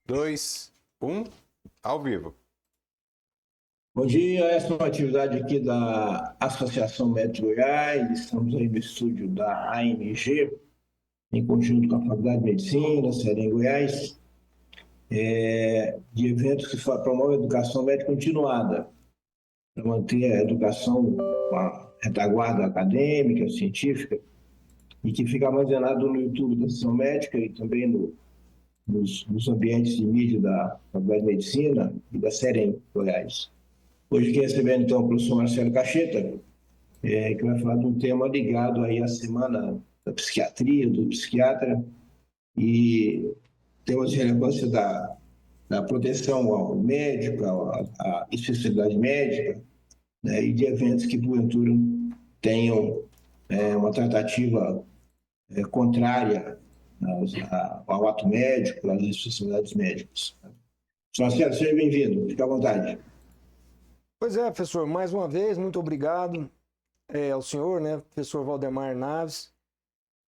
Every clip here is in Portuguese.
2, 1, ao vivo. Bom dia, essa é uma atividade aqui da Associação Médica Goiás. Estamos aí no estúdio da AMG, em conjunto com a Faculdade de Medicina, Serem Goiás, de eventos que promovem a educação médica continuada, para manter a educação com a retaguarda acadêmica, científica, e que fica armazenado no YouTube da Associação Médica e também nos ambientes de mídia da Faculdade de Medicina e da Serem Goiás. Hoje aqui recebendo então o professor Marcelo Cacheta, que vai falar de um tema ligado aí à semana da psiquiatria, do psiquiatra, e temas de relevância da proteção ao médico, à especialidade médica, né, e de eventos que, porventura, tenham uma tratativa contrária ao ato médico, às especialidades médicas. Professor Marcelo, seja bem-vindo, fique à vontade. Pois é, professor, mais uma vez, muito obrigado ao senhor, né, professor Valdemar Naves,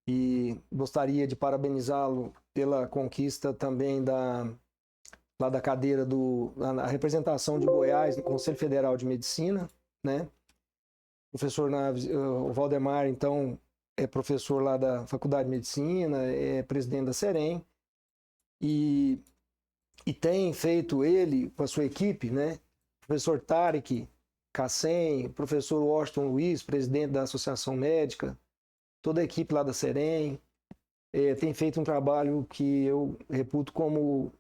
e gostaria de parabenizá-lo pela conquista também lá da cadeira da representação de Goiás no Conselho Federal de Medicina, né? Professor Naves, o Valdemar, então, é professor lá da Faculdade de Medicina, é presidente da Serem, e tem feito ele, com a sua equipe, né? Professor Tarek Kassem, professor Washington Luiz, presidente da Associação Médica, toda a equipe lá da Serem, tem feito um trabalho que eu reputo como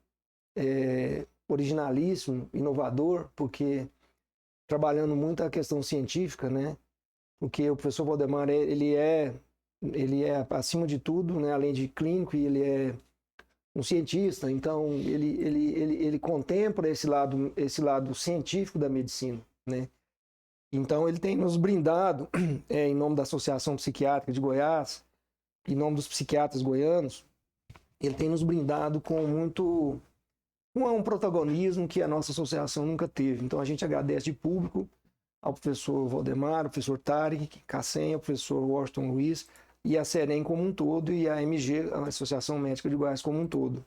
originalíssimo, inovador, porque trabalhando muito a questão científica, né? Porque o professor Valdemar, ele é acima de tudo, né? Além de clínico, ele é um cientista, então ele contempla esse lado científico da medicina, né? Então ele tem nos brindado, em nome da Associação Psiquiátrica de Goiás, em nome dos psiquiatras goianos, ele tem nos brindado com um protagonismo que a nossa associação nunca teve. Então a gente agradece de público ao professor Valdemar, ao professor Tarek Kassem, ao professor Washington Luiz, e a Serem como um todo, e a AMG, a Associação Médica de Goiás como um todo.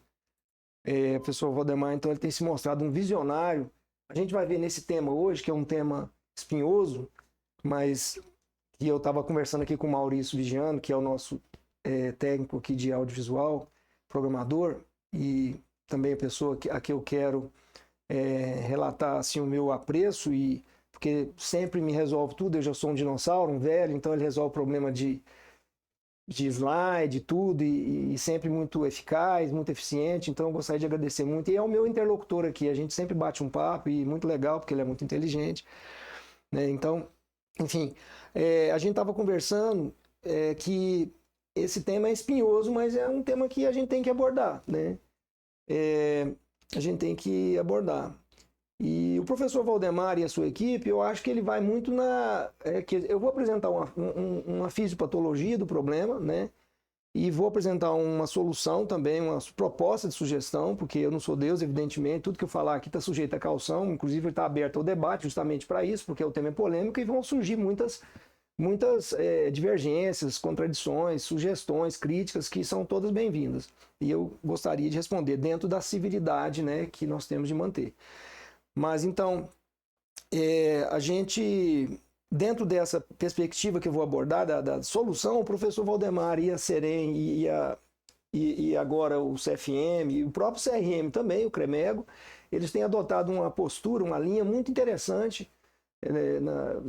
O professor Valdemar, então, ele tem se mostrado um visionário. A gente vai ver nesse tema hoje, que é um tema espinhoso, mas que eu estava conversando aqui com o Maurício Vigiano, que é o nosso técnico aqui de audiovisual, programador, e também a pessoa a que eu quero relatar assim, o meu apreço, porque sempre me resolve tudo. Eu já sou um dinossauro, um velho, então ele resolve o problema de slide, tudo, e sempre muito eficaz, muito eficiente. Então eu gostaria de agradecer muito. E é o meu interlocutor aqui, a gente sempre bate um papo, e muito legal, porque ele é muito inteligente, né? Então, enfim, a gente estava conversando que esse tema é espinhoso, mas é um tema que a gente tem que abordar, né? A gente tem que abordar. E o professor Valdemar e a sua equipe, eu acho que ele vai muito eu vou apresentar uma fisiopatologia do problema, né? E vou apresentar uma solução também, uma proposta de sugestão, porque eu não sou Deus, evidentemente. Tudo que eu falar aqui está sujeito à caução, inclusive está aberto ao debate justamente para isso, porque o tema é polêmico e vão surgir muitas divergências, contradições, sugestões, críticas, que são todas bem-vindas. E eu gostaria de responder dentro da civilidade, né, que nós temos de manter. Mas então, a gente, dentro dessa perspectiva que eu vou abordar, da solução, o professor Valdemar e a Serem e agora o CFM e o próprio CRM também, o CREMEGO, eles têm adotado uma postura, uma linha muito interessante,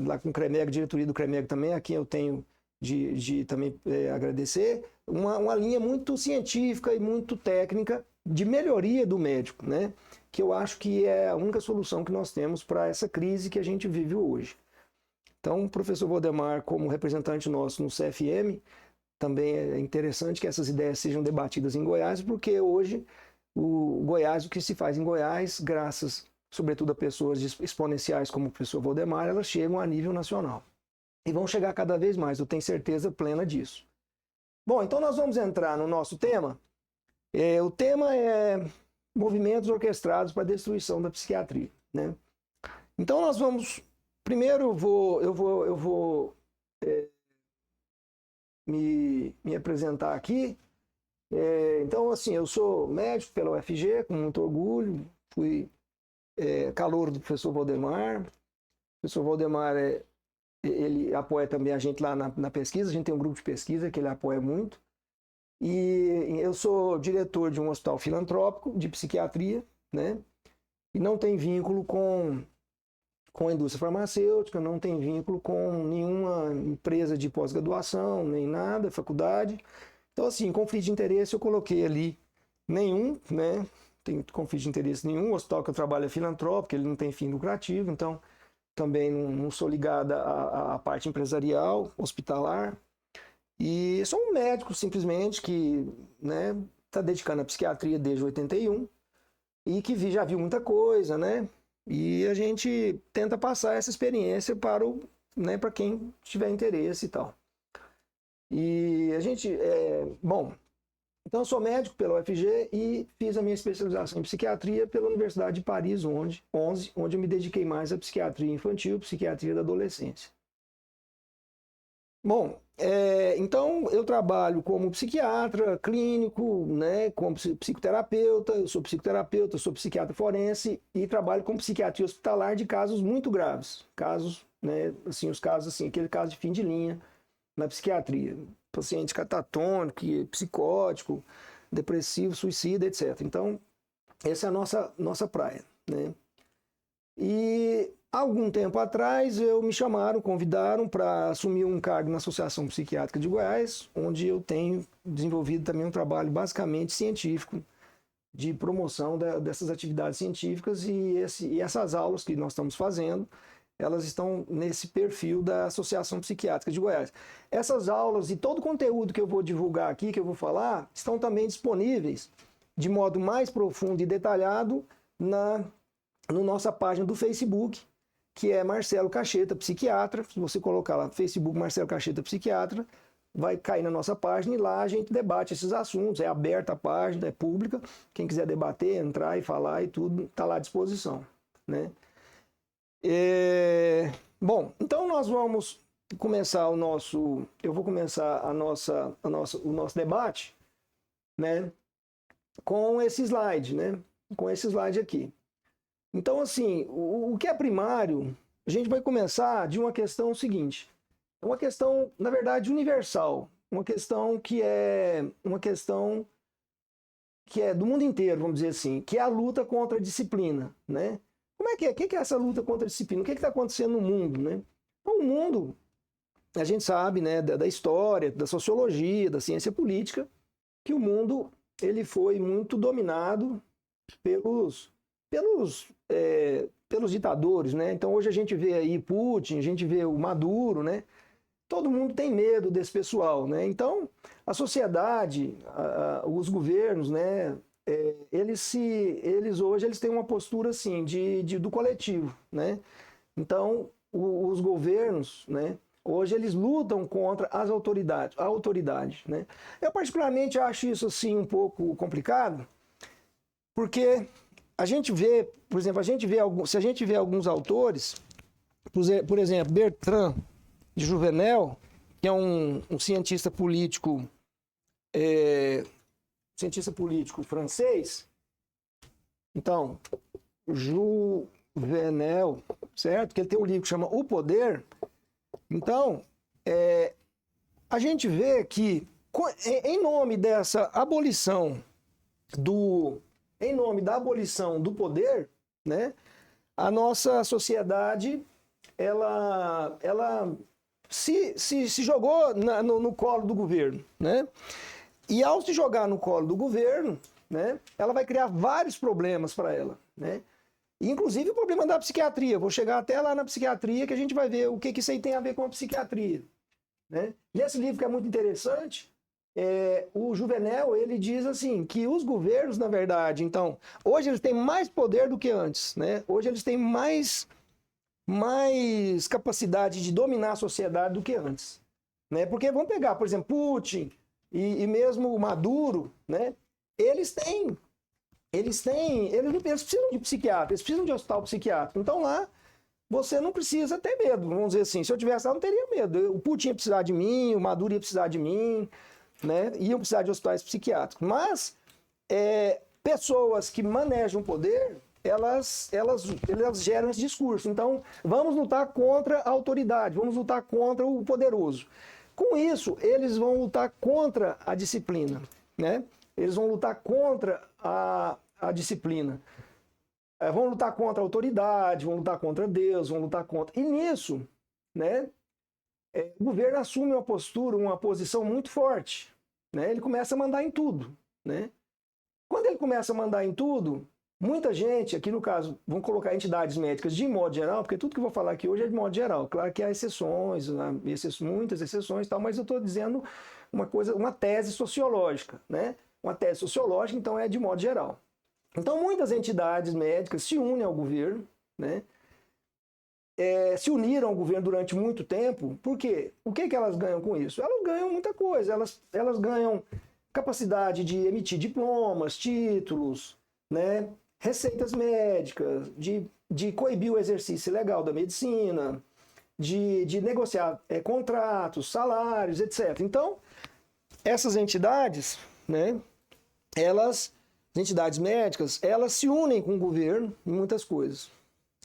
lá com o CREMEGO, diretoria do CREMEGO também, a quem eu tenho de também agradecer, uma linha muito científica e muito técnica de melhoria do médico, né? Que eu acho que é a única solução que nós temos para essa crise que a gente vive hoje. Então, o professor Valdemar, como representante nosso no CFM, também é interessante que essas ideias sejam debatidas em Goiás, porque hoje o que se faz em Goiás, graças sobretudo a pessoas exponenciais como o professor Valdemar, elas chegam a nível nacional. E vão chegar cada vez mais, eu tenho certeza plena disso. Bom, então nós vamos entrar no nosso tema. O tema é movimentos orquestrados para a destruição da psiquiatria, né? Então nós vamos, primeiro eu vou me apresentar aqui, Então, assim, eu sou médico pela UFG, com muito orgulho, fui calouro do professor Valdemar. O professor Valdemar, ele apoia também a gente lá na pesquisa, a gente tem um grupo de pesquisa que ele apoia muito. E eu sou diretor de um hospital filantrópico de psiquiatria, né? E não tem vínculo com a indústria farmacêutica, não tem vínculo com nenhuma empresa de pós-graduação, nem nada, faculdade. Então, assim, conflito de interesse eu coloquei ali nenhum, né? Tem conflito de interesse nenhum. O hospital que eu trabalho é filantrópico, ele não tem fim lucrativo, então também não sou ligado à parte empresarial, hospitalar. E sou um médico, simplesmente, que está dedicando à psiquiatria desde 81 e que já viu muita coisa, né? E a gente tenta passar essa experiência para quem tiver interesse e tal. E a gente, então eu sou médico pela UFG e fiz a minha especialização em psiquiatria pela Universidade de Paris 11, onde eu me dediquei mais à psiquiatria infantil, psiquiatria da adolescência. Bom, então eu trabalho como psiquiatra clínico, né, como psicoterapeuta, eu sou psicoterapeuta, sou psiquiatra forense e trabalho com psiquiatria hospitalar de casos muito graves, casos, né, assim, os casos assim, aquele caso de fim de linha na psiquiatria, paciente catatônico, psicótico, depressivo, suicida, etc. Então, essa é a nossa praia, né? E algum tempo atrás me convidaram para assumir um cargo na Associação Psiquiátrica de Goiás, onde eu tenho desenvolvido também um trabalho basicamente científico de promoção dessas atividades científicas e essas aulas que nós estamos fazendo, elas estão nesse perfil da Associação Psiquiátrica de Goiás. Essas aulas e todo o conteúdo que eu vou divulgar aqui, que eu vou falar, estão também disponíveis de modo mais profundo e detalhado na nossa página do Facebook, que é Marcelo Cacheta, psiquiatra. Se você colocar lá Facebook Marcelo Cacheta, psiquiatra, vai cair na nossa página e lá a gente debate esses assuntos. É aberta a página, é pública. Quem quiser debater, entrar e falar e tudo, está lá à disposição, né? Bom, então nós vamos começar o nosso debate, né, com esse slide, né? Com esse slide aqui. Então, assim, o que é primário, a gente vai começar de uma questão seguinte. É uma questão, na verdade, universal. Uma questão que é do mundo inteiro, vamos dizer assim, que é a luta contra a disciplina, né? Como é que é? O que é essa luta contra a disciplina? O que está acontecendo no mundo, né? Então, o mundo, a gente sabe, né, da história, da sociologia, da ciência política, que o mundo ele foi muito dominado pelos ditadores, né? Então hoje a gente vê aí Putin, a gente vê o Maduro, né? Todo mundo tem medo desse pessoal, né? Então a sociedade, os governos, né? Eles hoje têm uma postura assim do coletivo, né? Então os governos, né? Hoje eles lutam contra a autoridade, né? Eu particularmente acho isso assim um pouco complicado, porque a gente vê, por exemplo, se a gente vê alguns autores, por exemplo, Bertrand de Jouvenel, que é um cientista político francês. Então, Jouvenel, certo? Que ele tem um livro que chama O Poder. Então, a gente vê que, em nome dessa abolição em nome da abolição do poder, né, a nossa sociedade ela se jogou no colo do governo, né? E ao se jogar no colo do governo, né, ela vai criar vários problemas para ela, né? Inclusive o problema da psiquiatria. Vou chegar até lá na psiquiatria que a gente vai ver o que isso aí tem a ver com a psiquiatria, né? Nesse livro que é muito interessante, o Jouvenel, ele diz assim, que os governos, na verdade, então, hoje eles têm mais poder do que antes, né? Hoje eles têm mais capacidade de dominar a sociedade do que antes, né? Porque vamos pegar, por exemplo, Putin e mesmo o Maduro, né? Eles precisam de psiquiatra, eles precisam de hospital psiquiátrico. Então lá você não precisa ter medo, vamos dizer assim. Se eu tivesse lá, eu não teria medo. O Putin ia precisar de mim, o Maduro ia precisar de mim. né, iam precisar de hospitais psiquiátricos. Mas pessoas que manejam o poder, elas geram esse discurso. Então, vamos lutar contra a autoridade, vamos lutar contra o poderoso. Com isso, eles vão lutar contra a disciplina, né? Eles vão lutar contra a disciplina. Vão lutar contra a autoridade, vão lutar contra Deus, vão lutar contra... E nisso, né, o governo assume uma postura, uma posição muito forte, né? Ele começa a mandar em tudo, né? Quando ele começa a mandar em tudo, muita gente, aqui no caso, vão colocar entidades médicas de modo geral, porque tudo que eu vou falar aqui hoje é de modo geral. Claro que há exceções, muitas exceções e tal, mas eu estou dizendo uma tese sociológica, né? Uma tese sociológica, então, é de modo geral. Então, muitas entidades médicas se unem ao governo, né? Se uniram ao governo durante muito tempo. Por quê? O que elas ganham com isso? Elas ganham muita coisa. Elas ganham capacidade de emitir diplomas, títulos, né? Receitas médicas, de coibir o exercício legal da medicina, de negociar contratos, salários, etc. Então, essas entidades, né? As entidades médicas, elas se unem com o governo em muitas coisas,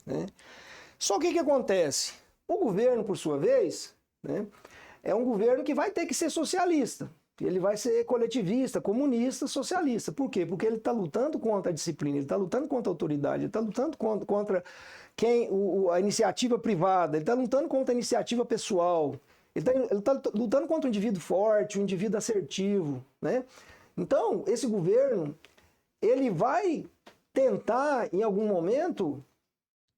né? Só que o que acontece? O governo, por sua vez, né, é um governo que vai ter que ser socialista. Ele vai ser coletivista, comunista, socialista. Por quê? Porque ele está lutando contra a disciplina, ele está lutando contra a autoridade, ele está lutando contra a iniciativa privada, ele está lutando contra a iniciativa pessoal, ele está lutando contra o indivíduo forte, o indivíduo assertivo, né? Então, esse governo, ele vai tentar, em algum momento,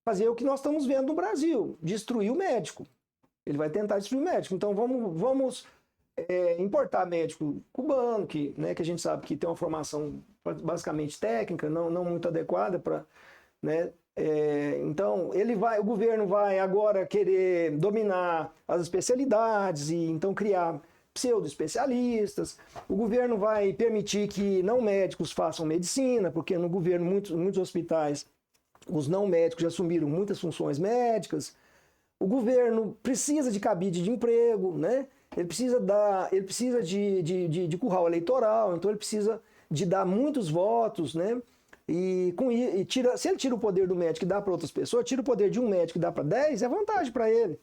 fazer o que nós estamos vendo no Brasil, destruir o médico. Ele vai tentar destruir o médico. Então, vamos importar médico cubano, que a gente sabe que tem uma formação basicamente técnica, não muito adequada para... né? Então, o governo vai agora querer dominar as especialidades e então criar pseudo-especialistas. O governo vai permitir que não médicos façam medicina, porque no governo muitos hospitais os não médicos já assumiram muitas funções médicas. O governo precisa de cabide de emprego, né? Ele precisa de curral eleitoral, então ele precisa de dar muitos votos, né? Se ele tira o poder do médico e dá para outras pessoas, tira o poder de um médico e dá para 10, é vantagem para ele.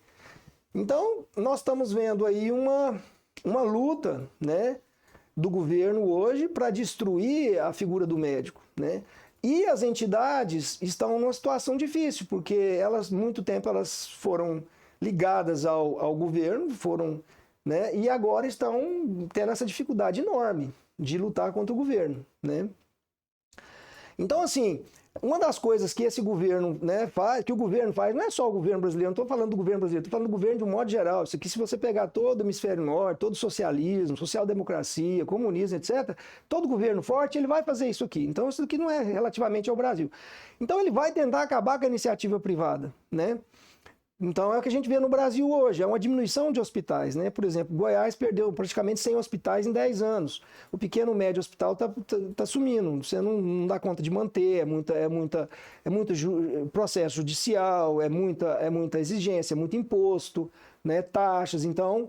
Então, nós estamos vendo aí uma luta, né, do governo hoje para destruir a figura do médico, né? E as entidades estão numa situação difícil, porque muito tempo elas foram ligadas ao governo, né, e agora estão tendo essa dificuldade enorme de lutar contra o governo, né? Então, assim, uma das coisas que esse governo, né, faz, que o governo faz, não é só o governo brasileiro, não estou falando do governo brasileiro, estou falando do governo de um modo geral. Isso aqui, se você pegar todo o hemisfério norte, todo o socialismo, social-democracia, comunismo, etc., todo governo forte, ele vai fazer isso aqui. Então, isso aqui não é relativamente ao Brasil. Então, ele vai tentar acabar com a iniciativa privada, né? Então, é o que a gente vê no Brasil hoje, é uma diminuição de hospitais, né? Por exemplo, Goiás perdeu praticamente 100 hospitais em 10 anos. O pequeno médio hospital tá sumindo, você não dá conta de manter, é muito processo judicial, é muita exigência, é muito imposto, né? Taxas, então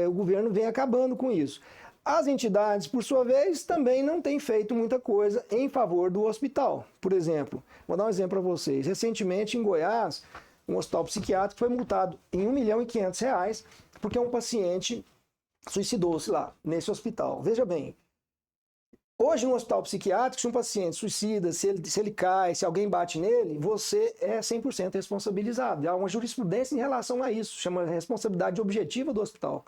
o governo vem acabando com isso. As entidades, por sua vez, também não têm feito muita coisa em favor do hospital. Por exemplo, vou dar um exemplo para vocês. Recentemente, em Goiás, um hospital psiquiátrico foi multado em R$1.500.000 porque um paciente suicidou-se lá, nesse hospital. Veja bem, hoje no hospital psiquiátrico, se um paciente suicida, se ele cai, se alguém bate nele, você é 100% responsabilizado. Há uma jurisprudência em relação a isso, chama responsabilidade objetiva do hospital.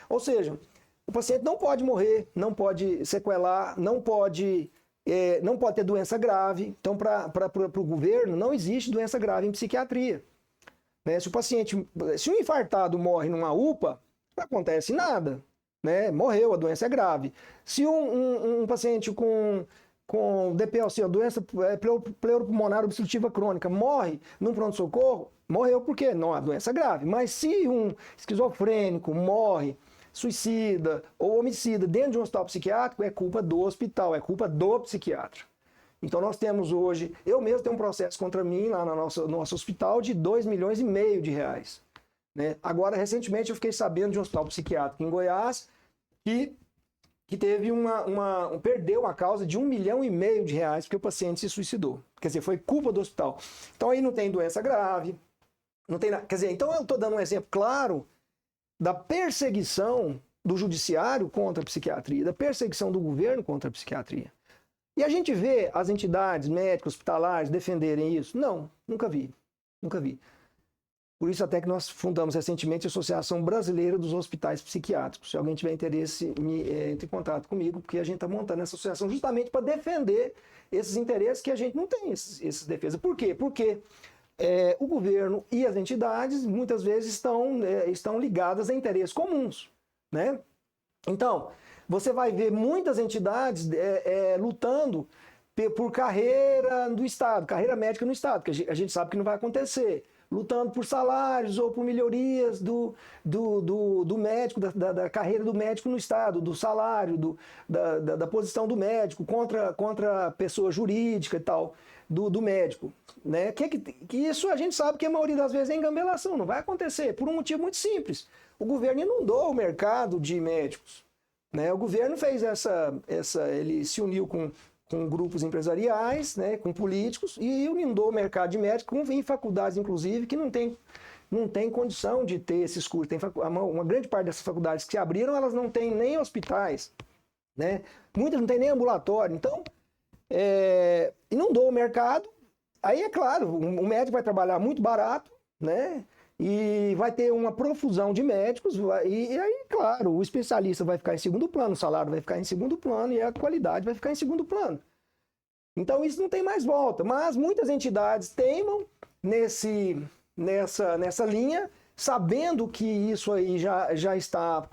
Ou seja, o paciente não pode morrer, não pode sequelar, não pode ter doença grave. Então, para o governo, não existe doença grave em psiquiatria. Né? Se um infartado morre numa UPA, não acontece nada, né? Morreu, a doença é grave. Se um paciente com DPLC, a doença pleuropulmonar obstrutiva crônica, morre num pronto-socorro, morreu por quê? Não, a doença é grave. Mas se um esquizofrênico morre, suicida ou homicida dentro de um hospital psiquiátrico, é culpa do hospital, é culpa do psiquiatra. Então nós temos hoje, eu mesmo tenho um processo contra mim lá no nosso hospital de R$2,5 milhões. Né? Agora, recentemente, eu fiquei sabendo de um hospital psiquiátrico em Goiás que que teve perdeu a causa de R$1,5 milhão porque o paciente se suicidou. Quer dizer, foi culpa do hospital. Então aí não tem doença grave, não tem nada. Quer dizer, então eu estou dando um exemplo claro da perseguição do judiciário contra a psiquiatria, da perseguição do governo contra a psiquiatria. E a gente vê as entidades médicas, hospitalares defenderem isso? Não, nunca vi. Nunca vi. Por isso até que nós fundamos recentemente a Associação Brasileira dos Hospitais Psiquiátricos. Se alguém tiver interesse, entre em contato comigo, porque a gente está montando essa associação justamente para defender esses interesses que a gente não tem, esses defesas. Por quê? Porque o governo e as entidades muitas vezes estão ligadas a interesses comuns, né? Então, você vai ver muitas entidades lutando por carreira do Estado, carreira médica no Estado, que a gente sabe que não vai acontecer. Lutando por salários ou por melhorias do médico, da carreira do médico no Estado, do salário, da posição do médico contra a pessoa jurídica e tal, do médico. Né? Que isso a gente sabe que a maioria das vezes é engambelação, não vai acontecer, por um motivo muito simples. O governo inundou o mercado de médicos. Né? O governo fez ele se uniu com grupos empresariais, né, com políticos, e inundou o mercado de médicos, em faculdades, inclusive, que não tem condição de ter esses cursos. Uma grande parte dessas faculdades que se abriram, elas não têm nem hospitais, né? Muitas não têm nem ambulatório. Então, inundou o mercado. Aí, é claro, o médico vai trabalhar muito barato, né? E vai ter uma profusão de médicos, e aí, claro, o especialista vai ficar em segundo plano, o salário vai ficar em segundo plano e a qualidade vai ficar em segundo plano. Então isso não tem mais volta, mas muitas entidades teimam nessa linha, sabendo que isso aí já está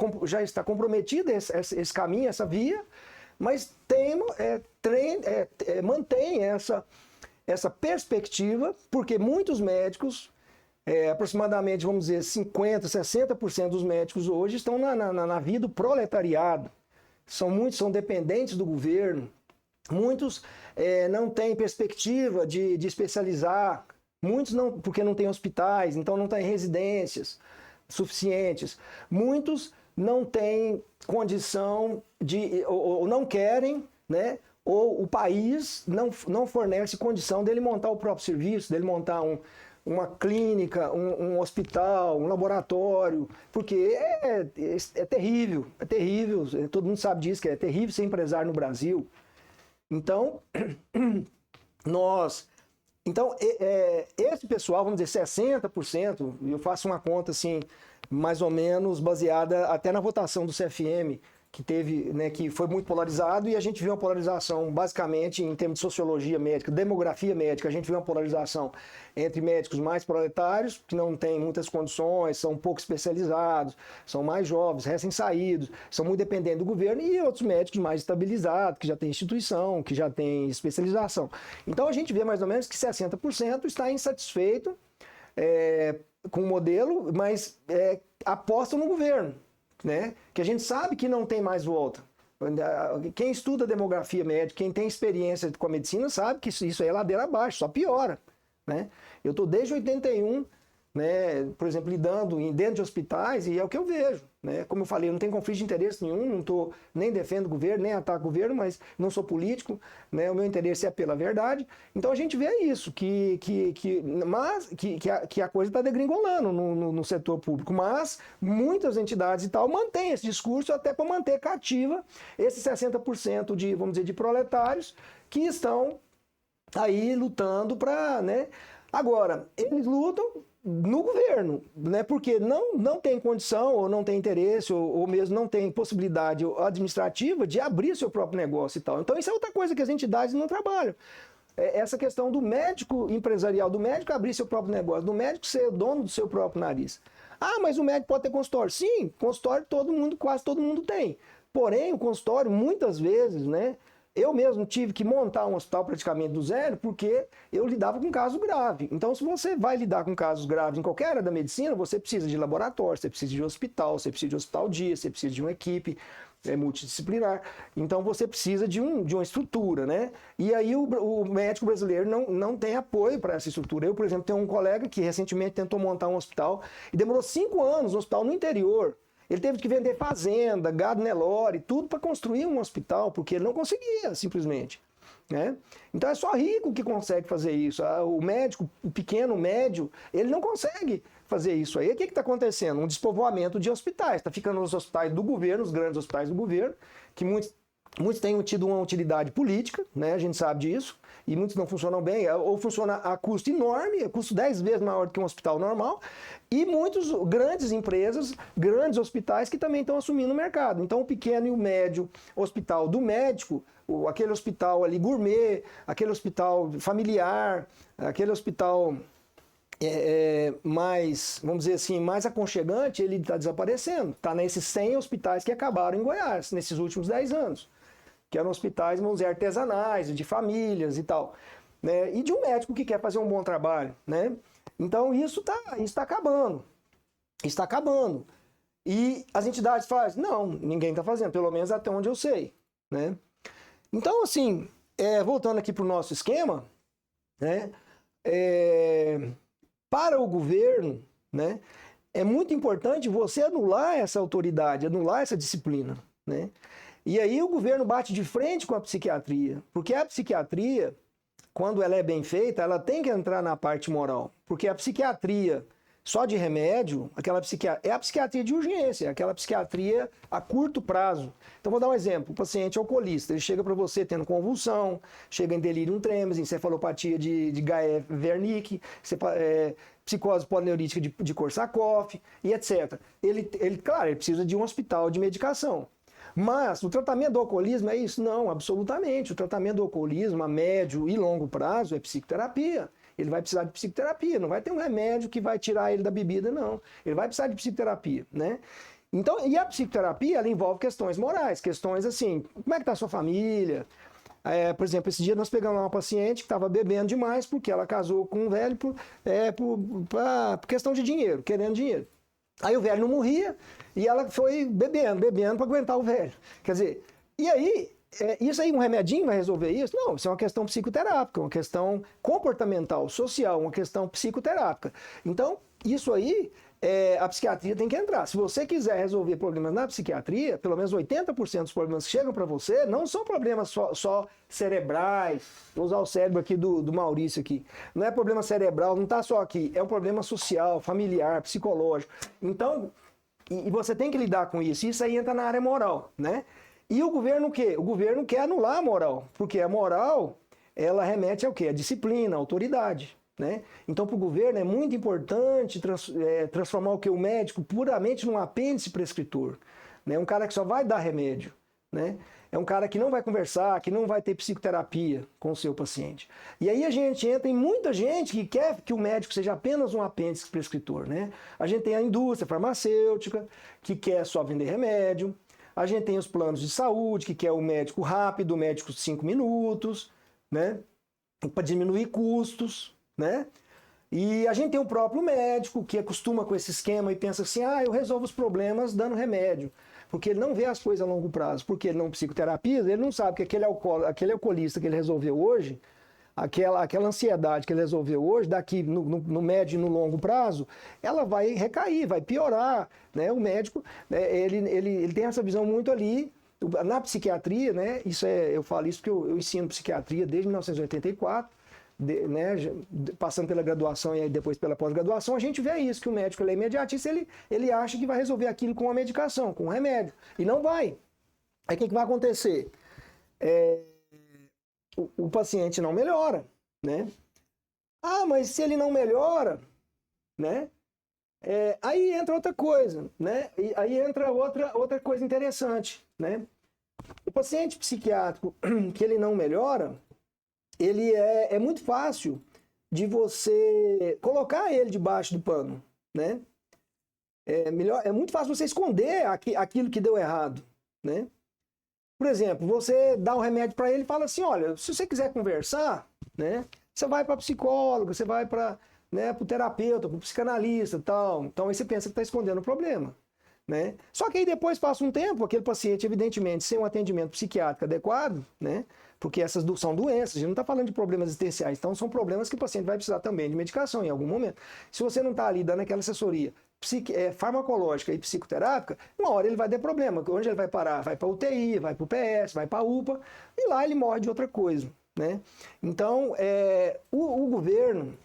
comprometido, esse caminho, essa via, mas mantém essa perspectiva, porque muitos médicos, aproximadamente, vamos dizer, 50%, 60% dos médicos hoje estão na via do proletariado. São dependentes do governo. Muitos não têm perspectiva de especializar. Muitos não, porque não têm hospitais, então não têm residências suficientes. Muitos não têm condição ou não querem, né? Ou o país não fornece condição dele montar o próprio serviço, dele montar uma clínica, um hospital, um laboratório, porque é terrível, todo mundo sabe disso, que é terrível ser empresário no Brasil. Então, esse pessoal, vamos dizer, 60%, eu faço uma conta assim, mais ou menos baseada até na votação do CFM, que teve, né, que foi muito polarizado, e a gente viu uma polarização basicamente em termos de sociologia médica, demografia médica. A gente viu uma polarização entre médicos mais proletários, que não têm muitas condições, são pouco especializados, são mais jovens, recém-saídos, são muito dependentes do governo, e outros médicos mais estabilizados, que já têm instituição, que já têm especialização. Então a gente vê mais ou menos que 60% está insatisfeito com o modelo, mas aposta no governo. Né? Que a gente sabe que não tem mais volta. Quem estuda demografia médica, quem tem experiência com a medicina, sabe que isso aí é ladeira abaixo, só piora. Né? Eu estou desde 81, né, por exemplo, lidando dentro de hospitais, e é o que eu vejo. Né? Como eu falei, eu não tenho conflito de interesse nenhum, não estou nem defendo o governo, nem ataco o governo, mas não sou político, né? O meu interesse é pela verdade. Então a gente vê isso, que a coisa está degringolando no setor público, mas muitas entidades e tal mantêm esse discurso até para manter cativa esses 60% vamos dizer, de proletários que estão aí lutando para, né? Agora, eles lutam no governo, né? Porque não tem condição, ou não tem interesse, ou mesmo não tem possibilidade administrativa de abrir seu próprio negócio e tal. Então isso é outra coisa que as entidades não trabalham. Essa questão do médico empresarial, do médico abrir seu próprio negócio, do médico ser dono do seu próprio nariz. Ah, mas o médico pode ter consultório. Sim, consultório quase todo mundo tem. Porém, o consultório, muitas vezes, né? Eu mesmo tive que montar um hospital praticamente do zero porque eu lidava com caso grave. Então, se você vai lidar com casos graves em qualquer área da medicina, você precisa de laboratório, você precisa de hospital, você precisa de hospital-dia, você precisa de uma equipe multidisciplinar. Então, você precisa de uma estrutura, né? E aí o médico brasileiro não tem apoio para essa estrutura. Eu, por exemplo, tenho um colega que recentemente tentou montar um hospital e demorou 5 anos, um hospital no interior. Ele teve que vender fazenda, gado Nelore, tudo para construir um hospital, porque ele não conseguia, simplesmente. Né? Então é só rico que consegue fazer isso. O médico, o pequeno, o médio, ele não consegue fazer isso aí. O que está acontecendo? Um despovoamento de hospitais. Está ficando os hospitais do governo, os grandes hospitais do governo, que muitos têm tido uma utilidade política, né? A gente sabe disso, e muitos não funcionam bem, ou funciona a custo enorme, a custo 10 vezes maior do que um hospital normal, e muitas grandes empresas, grandes hospitais que também estão assumindo o mercado. Então o pequeno e o médio hospital do médico, aquele hospital ali gourmet, aquele hospital familiar, aquele hospital mais, vamos dizer assim, mais aconchegante, ele está desaparecendo. Está nesses 100 hospitais que acabaram em Goiás, nesses últimos 10 anos. Que eram hospitais, vamos dizer, artesanais, de famílias e tal. Né? E de um médico que quer fazer um bom trabalho. Né? Então isso está acabando. Está acabando. E as entidades fazem? Não, ninguém está fazendo, pelo menos até onde eu sei. Né? Então, assim, voltando aqui para o nosso esquema, né? Para o governo, né? É muito importante você anular essa autoridade, anular essa disciplina. Né? E aí o governo bate de frente com a psiquiatria, porque a psiquiatria, quando ela é bem feita, ela tem que entrar na parte moral, porque a psiquiatria só de remédio, é a psiquiatria de urgência, é aquela psiquiatria a curto prazo. Então vou dar um exemplo, o paciente alcoolista, ele chega para você tendo convulsão, chega em delírio tremens, encefalopatia de Gaia-Wernicke, psicose polineurítica de Korsakoff e etc. Claro, ele precisa de um hospital de medicação. Mas o tratamento do alcoolismo é isso? Não, absolutamente. O tratamento do alcoolismo a médio e longo prazo é psicoterapia. Ele vai precisar de psicoterapia, não vai ter um remédio que vai tirar ele da bebida, não. Ele vai precisar de psicoterapia, né? Então, e a psicoterapia, ela envolve questões morais, questões assim, como é que está a sua família? Por exemplo, esse dia nós pegamos uma paciente que estava bebendo demais porque ela casou com um velho por questão de dinheiro, querendo dinheiro. Aí o velho não morria e ela foi bebendo para aguentar o velho. Quer dizer, e aí, isso aí, um remedinho vai resolver isso? Não, isso é uma questão psicoterápica, uma questão comportamental, social, uma questão psicoterápica. Então, isso aí, a psiquiatria tem que entrar. Se você quiser resolver problemas na psiquiatria, pelo menos 80% dos problemas que chegam para você não são problemas só cerebrais. Vou usar o cérebro aqui do Maurício aqui. Não é problema cerebral, não está só aqui. É um problema social, familiar, psicológico. Então, e você tem que lidar com isso. Isso aí entra na área moral, né? E o governo o quê? O governo quer anular a moral. Porque a moral, ela remete ao quê? A disciplina, a autoridade. Né? Então, para o governo é muito importante transformar o médico puramente num apêndice prescritor. Né? Um cara que só vai dar remédio. Né? É um cara que não vai conversar, que não vai ter psicoterapia com o seu paciente. E aí a gente entra em muita gente que quer que o médico seja apenas um apêndice prescritor. Né? A gente tem a indústria farmacêutica, que quer só vender remédio. A gente tem os planos de saúde, que quer o médico rápido, o médico 5 minutos, né? Para diminuir custos. Né? E a gente tem o próprio médico que acostuma com esse esquema e pensa assim, eu resolvo os problemas dando remédio, porque ele não vê as coisas a longo prazo, porque ele não psicoterapia, ele não sabe que aquele alcoolista que ele resolveu hoje, aquela ansiedade que ele resolveu hoje, daqui no médio e no longo prazo, ela vai recair, vai piorar. Né? O médico, ele tem essa visão muito ali, na psiquiatria, né? Eu falo isso porque eu ensino psiquiatria desde 1984, né, passando pela graduação e aí depois pela pós-graduação, a gente vê isso, que o médico ele é imediatista, ele acha que vai resolver aquilo com a medicação, com o remédio, e não vai. Aí o que vai acontecer? O paciente não melhora, né? Mas se ele não melhora, né? Aí entra outra coisa, né? E aí entra outra coisa interessante, né? O paciente psiquiátrico que ele não melhora, ele é muito fácil de você colocar ele debaixo do pano, né? É muito fácil você esconder aquilo que deu errado, né? Por exemplo, você dá um remédio para ele e fala assim, olha, se você quiser conversar, né? Você vai para psicólogo, você vai para o terapeuta, para o psicanalista e tal. Então aí você pensa que está escondendo o problema. Né? Só que aí depois passa um tempo, aquele paciente, evidentemente, sem um atendimento psiquiátrico adequado, né? porque essas são doenças, a gente não está falando de problemas existenciais, então são problemas que o paciente vai precisar também de medicação em algum momento. Se você não está ali dando aquela assessoria farmacológica e psicoterápica, uma hora ele vai ter problema. Onde ele vai parar? Vai para UTI, vai para o PS, vai para a UPA, e lá ele morre de outra coisa, né? Então, o governo,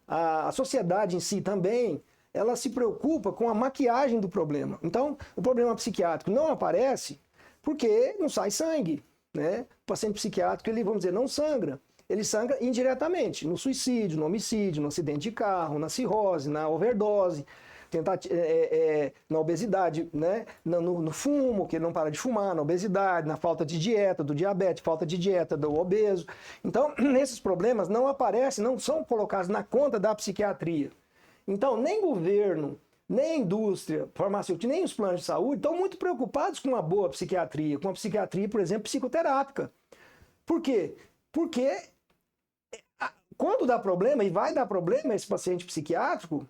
a sociedade em si também, ela se preocupa com a maquiagem do problema. Então, o problema psiquiátrico não aparece porque não sai sangue, né? O paciente psiquiátrico, ele, vamos dizer, não sangra. Ele sangra indiretamente, no suicídio, no homicídio, no acidente de carro, na cirrose, na overdose, na obesidade, né? No fumo, que ele não para de fumar, na obesidade, na falta de dieta, do diabetes, falta de dieta do obeso. Então, esses problemas não aparecem, não são colocados na conta da psiquiatria. Então, nem governo, nem a indústria farmacêutica, nem os planos de saúde estão muito preocupados com uma boa psiquiatria, com uma psiquiatria, por exemplo, psicoterápica. Por quê? Porque quando dá problema, e vai dar problema esse paciente psiquiátrico,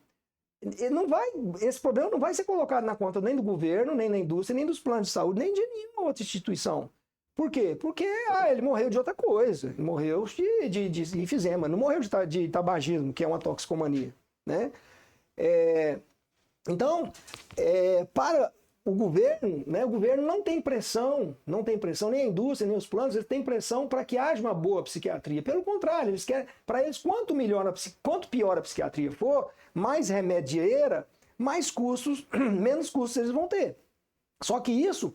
esse problema não vai ser colocado na conta nem do governo, nem da indústria, nem dos planos de saúde, nem de nenhuma outra instituição. Por quê? Porque ele morreu de outra coisa. Ele morreu de enfisema, não morreu de tabagismo, que é uma toxicomania, né? Então, para o governo, né, o governo não tem pressão, nem a indústria, nem os planos, eles têm pressão para que haja uma boa psiquiatria. Pelo contrário, eles querem, para eles, quanto pior a psiquiatria for, mais remedieira, mais custos, menos custos eles vão ter. Só que isso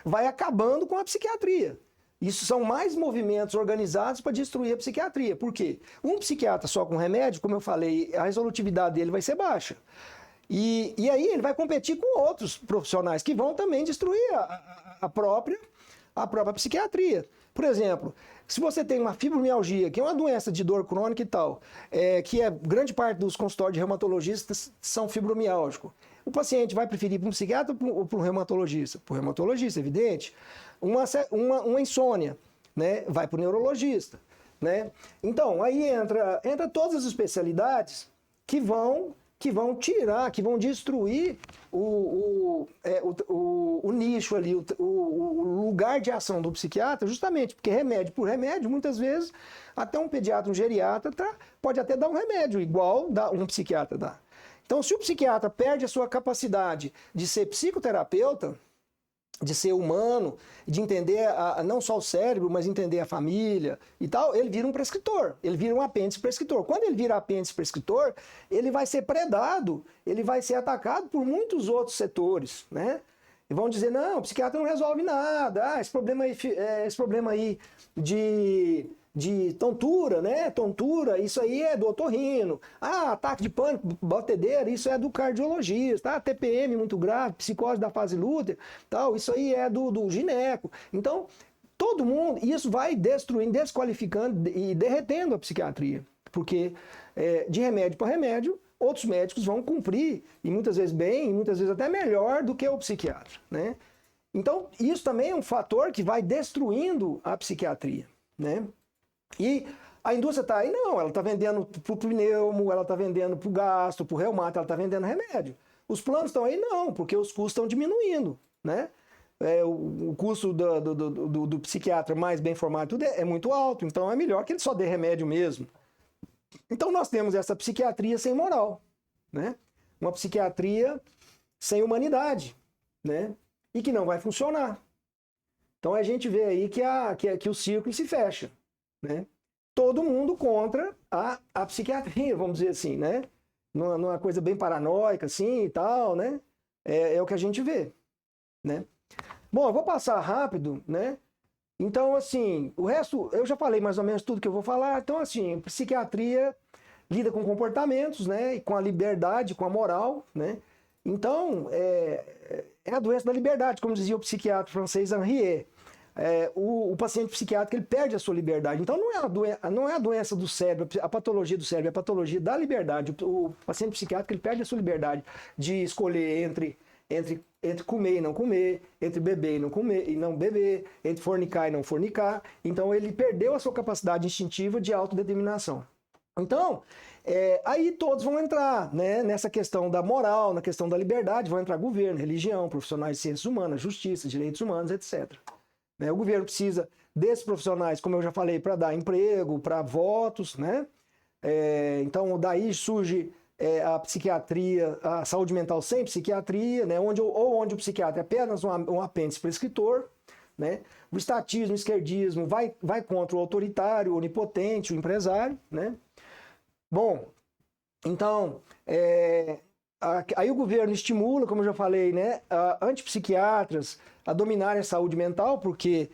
vai acabando com a psiquiatria. Isso são mais movimentos organizados para destruir a psiquiatria. Por quê? Um psiquiatra só com remédio, como eu falei, a resolutividade dele vai ser baixa. E aí ele vai competir com outros profissionais que vão também destruir a própria psiquiatria. Por exemplo, se você tem uma fibromialgia, que é uma doença de dor crônica e tal, que grande parte dos consultórios de reumatologistas são fibromiálgicos, o paciente vai preferir para um psiquiatra ou para um reumatologista? Para o reumatologista, evidente. Uma insônia, né? Vai para o neurologista, né? Então, aí entra todas as especialidades que vão tirar, que vão destruir o nicho ali, o lugar de ação do psiquiatra, justamente porque remédio por remédio, muitas vezes, até um pediatra, um geriatra, pode até dar um remédio, igual um psiquiatra dá. Então, se o psiquiatra perde a sua capacidade de ser psicoterapeuta, de ser humano, de entender não só o cérebro, mas entender a família e tal, ele vira um prescritor, ele vira um apêndice prescritor. Quando ele vira apêndice prescritor, ele vai ser predado, ele vai ser atacado por muitos outros setores, né? E vão dizer, não, o psiquiatra não resolve nada, esse problema aí de tontura, né? Tontura, isso aí é do otorrino. Ataque de pânico, batedeira, isso é do cardiologista. TPM muito grave, psicose da fase lútea, tal, isso aí é do gineco. Então, todo mundo, isso vai destruindo, desqualificando e derretendo a psiquiatria. Porque de remédio para remédio, outros médicos vão cumprir, e muitas vezes bem, e muitas vezes até melhor do que o psiquiatra, né? Então, isso também é um fator que vai destruindo a psiquiatria, né? E a indústria está aí, não, ela está vendendo para o pneumo, ela está vendendo para o gastro, para o reumato, ela está vendendo remédio. Os planos estão aí, não, porque os custos estão diminuindo, né? O custo do psiquiatra mais bem formado tudo é muito alto, então é melhor que ele só dê remédio mesmo. Então nós temos essa psiquiatria sem moral, né? Uma psiquiatria sem humanidade, né? E que não vai funcionar. Então a gente vê aí que o círculo se fecha, né? Todo mundo contra a psiquiatria, vamos dizer assim, né? Numa coisa bem paranoica assim e tal, né? É o que a gente vê, né? Bom, eu vou passar rápido, né? Então, assim, o resto, eu já falei mais ou menos tudo que eu vou falar. Então, assim, psiquiatria lida com comportamentos, né? E com a liberdade, com a moral, né? Então, é a doença da liberdade, como dizia o psiquiatra francês Henriet. O paciente psiquiátrico, ele perde a sua liberdade. Então, não é a doença do cérebro, a patologia do cérebro, é a patologia da liberdade. O paciente psiquiátrico, ele perde a sua liberdade de escolher entre comer e não comer, entre beber e não comer e não beber, entre fornicar e não fornicar. Então, ele perdeu a sua capacidade instintiva de autodeterminação. Então, aí todos vão entrar, né, nessa questão da moral, na questão da liberdade, vão entrar governo, religião, profissionais de ciências humanas, justiça, direitos humanos, etc. né? O governo precisa desses profissionais, como eu já falei, para dar emprego, para votos, né? Então, daí surge a psiquiatria, a saúde mental sem psiquiatria, né? Onde o psiquiatra é apenas um apêndice prescritor, né? O estatismo, o esquerdismo vai contra o autoritário, o onipotente, o empresário, né? Bom, então, aí o governo estimula, como eu já falei, né, antipsiquiatras a dominarem a saúde mental, porque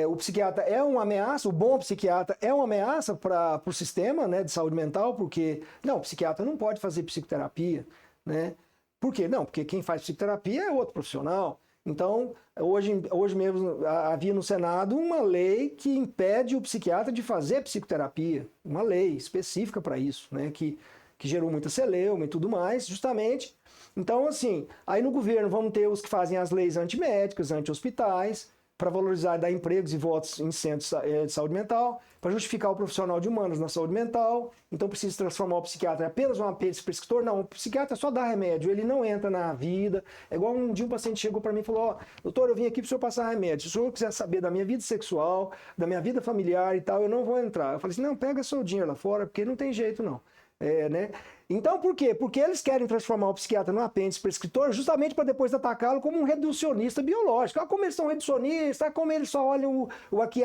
o psiquiatra é uma ameaça, o bom psiquiatra é uma ameaça para o sistema, né, de saúde mental, porque, não, o psiquiatra não pode fazer psicoterapia, né? Por quê? Não, porque quem faz psicoterapia é outro profissional. Então, hoje mesmo havia no Senado uma lei que impede o psiquiatra de fazer psicoterapia, uma lei específica para isso, né, que gerou muita celeuma e tudo mais, justamente. Então, assim, aí no governo vamos ter os que fazem as leis antimédicas, anti-hospitais, para valorizar e dar empregos e votos em centros de saúde mental, para justificar o profissional de humanas na saúde mental. Então precisa transformar o psiquiatra em apenas um apêndice prescritor. Não, o psiquiatra só dá remédio, ele não entra na vida. É igual um dia um paciente chegou para mim e falou, ó, doutor, eu vim aqui para o senhor passar remédio. Se o senhor quiser saber da minha vida sexual, da minha vida familiar e tal, eu não vou entrar. Eu falei assim, não, pega seu dinheiro lá fora, porque não tem jeito não. Né? Então, por quê? Porque eles querem transformar o psiquiatra num apêndice prescritor justamente para depois atacá-lo como um reducionista biológico. Ah, como eles são reducionistas, ah, como eles só olham o aqui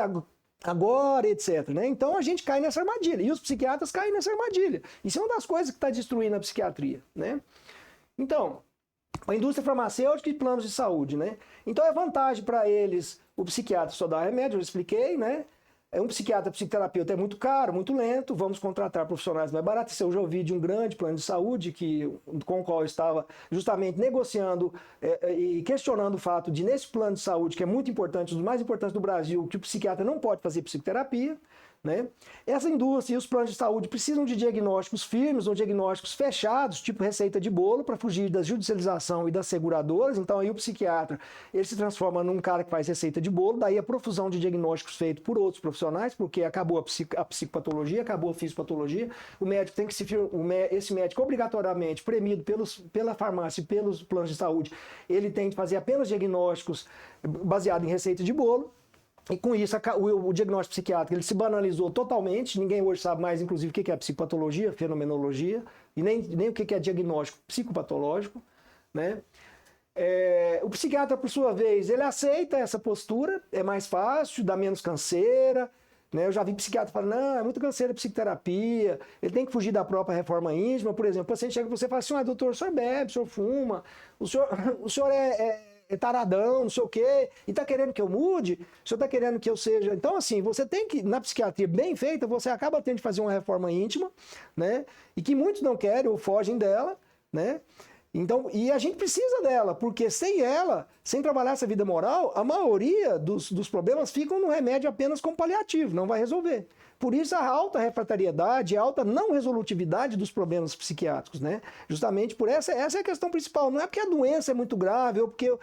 agora, etc. Né? Então a gente cai nessa armadilha. E os psiquiatras caem nessa armadilha. Isso é uma das coisas que está destruindo a psiquiatria. Né? Então, a indústria farmacêutica e planos de saúde. Né? Então é vantagem para eles o psiquiatra só dar remédio, eu expliquei, né? Um psiquiatra, psicoterapeuta é muito caro, muito lento, vamos contratar profissionais mais baratos. Isso eu já ouvi de um grande plano de saúde com o qual eu estava justamente negociando e questionando o fato de, nesse plano de saúde, que é muito importante, um dos mais importantes do Brasil, que o psiquiatra não pode fazer psicoterapia. Né? Essa indústria e os planos de saúde precisam de diagnósticos firmes ou diagnósticos fechados, tipo receita de bolo, para fugir da judicialização e das seguradoras. Então aí o psiquiatra ele se transforma num cara que faz receita de bolo, daí a profusão de diagnósticos feito por outros profissionais, porque acabou a psicopatologia, acabou a fisiopatologia. O médico tem que esse médico obrigatoriamente premido pela farmácia e pelos planos de saúde, ele tem que fazer apenas diagnósticos baseados em receita de bolo. E com isso, o diagnóstico psiquiátrico ele se banalizou totalmente. Ninguém hoje sabe mais, inclusive, o que é psicopatologia, fenomenologia, e nem o que é diagnóstico psicopatológico. Né? O psiquiatra, por sua vez, ele aceita essa postura, é mais fácil, dá menos canseira. Né? Eu já vi psiquiatra falando, não, é muito canseira a psicoterapia, ele tem que fugir da própria reforma íntima. Por exemplo, o paciente chega para você e fala assim, doutor, o senhor bebe, o senhor fuma, o senhor é taradão, não sei o quê, e tá querendo que eu mude, o senhor tá querendo que eu seja... Então, assim, você tem que, na psiquiatria bem feita, você acaba tendo de fazer uma reforma íntima, né? E que muitos não querem ou fogem dela, né? Então, e a gente precisa dela, porque sem ela, sem trabalhar essa vida moral, a maioria dos problemas ficam no remédio apenas como paliativo, não vai resolver. Por isso a alta refratariedade, a alta não resolutividade dos problemas psiquiátricos, né? Justamente por essa é a questão principal. Não é porque a doença é muito grave, ou porque...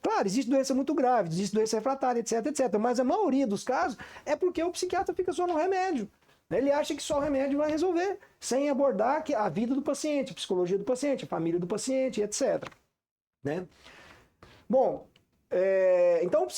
Claro, existe doença muito grave, existe doença refratária, etc, etc. Mas a maioria dos casos é porque o psiquiatra fica só no remédio. Ele acha que só o remédio vai resolver, sem abordar a vida do paciente, a psicologia do paciente, a família do paciente, etc. Né? Bom, então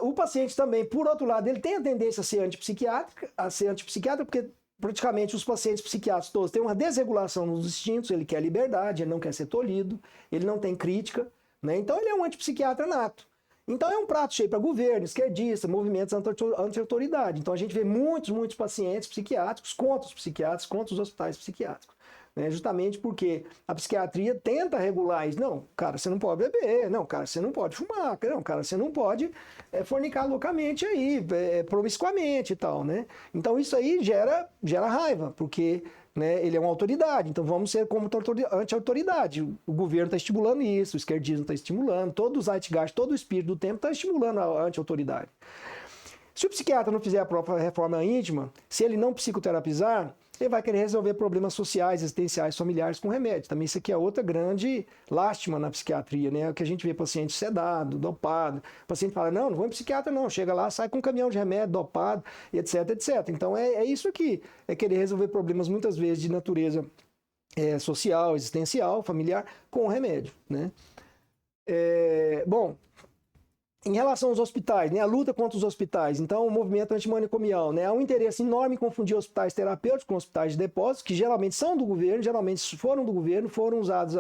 o paciente também, por outro lado, ele tem a tendência a ser antipsiquiátrico, porque praticamente os pacientes psiquiátricos todos têm uma desregulação nos instintos, ele quer liberdade, ele não quer ser tolhido, ele não tem crítica, né? Então ele é um antipsiquiatra nato. Então é um prato cheio para governo, esquerdista, movimentos anti-autoridade. Então a gente vê muitos pacientes psiquiátricos contra os psiquiatras, contra os hospitais psiquiátricos. Né? Justamente porque a psiquiatria tenta regular isso. Não, cara, você não pode beber. Não, cara, você não pode fumar. Não, cara, você não pode fornicar loucamente aí, promiscuamente e tal, né? Então isso aí gera raiva, porque... Né, ele é uma autoridade, então vamos ser como anti-autoridade. O governo está estimulando isso, o esquerdismo está estimulando, todo o zeitgeist, todo o espírito do tempo está estimulando a anti-autoridade. Se o psiquiatra não fizer a própria reforma íntima, se ele não psicoterapizar, ele vai querer resolver problemas sociais, existenciais, familiares com remédio. Também isso aqui é outra grande lástima na psiquiatria, né? O que a gente vê paciente sedado, dopado. O paciente fala, não vou em psiquiatra não. Chega lá, sai com um caminhão de remédio, dopado, etc, etc. Então é isso aqui. É querer resolver problemas muitas vezes de natureza social, existencial, familiar, com remédio, né? Bom, Em relação aos hospitais, né, a luta contra os hospitais, então o movimento antimanicomial, né, há um interesse enorme em confundir hospitais terapêuticos com hospitais de depósito, que geralmente são do governo, geralmente foram do governo, foram usados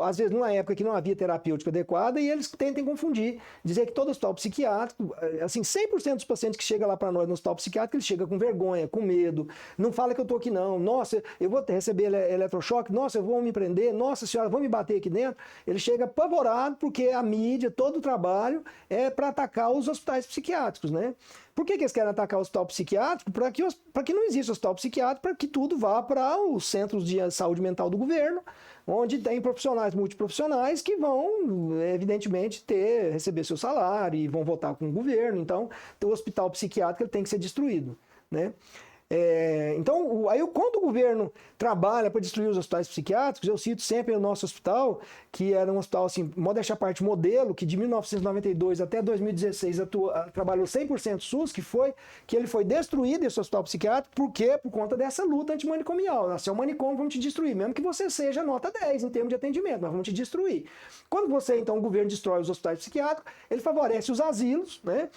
às vezes numa época que não havia terapêutica adequada, e eles tentem confundir, dizer que todo hospital psiquiátrico, assim, 100% dos pacientes que chegam lá para nós no hospital psiquiátrico, ele chega com vergonha, com medo, não fala que eu estou aqui não, nossa, eu vou receber eletrochoque, nossa, eu vou me prender, nossa senhora, vão me bater aqui dentro. Ele chega apavorado porque a mídia, todo o trabalho é para atacar os hospitais psiquiátricos, né? Por que eles querem atacar o hospital psiquiátrico? Para que não exista hospital psiquiátrico, para que tudo vá para os centros de saúde mental do governo, onde tem profissionais multiprofissionais que vão, evidentemente, receber seu salário e vão votar com o governo. Então, o hospital psiquiátrico ele tem que ser destruído, né? Então, aí quando o governo trabalha para destruir os hospitais psiquiátricos, eu cito sempre o nosso hospital, que era um hospital, assim, modéstia à parte, modelo, que de 1992 até 2016 trabalhou 100% SUS, que ele foi destruído, esse hospital psiquiátrico. Por quê? Por conta dessa luta antimanicomial. Nasceu um manicômio, vamos te destruir, mesmo que você seja nota 10 em termos de atendimento, mas vamos te destruir. Quando então, o governo destrói os hospitais psiquiátricos, ele favorece os asilos, né?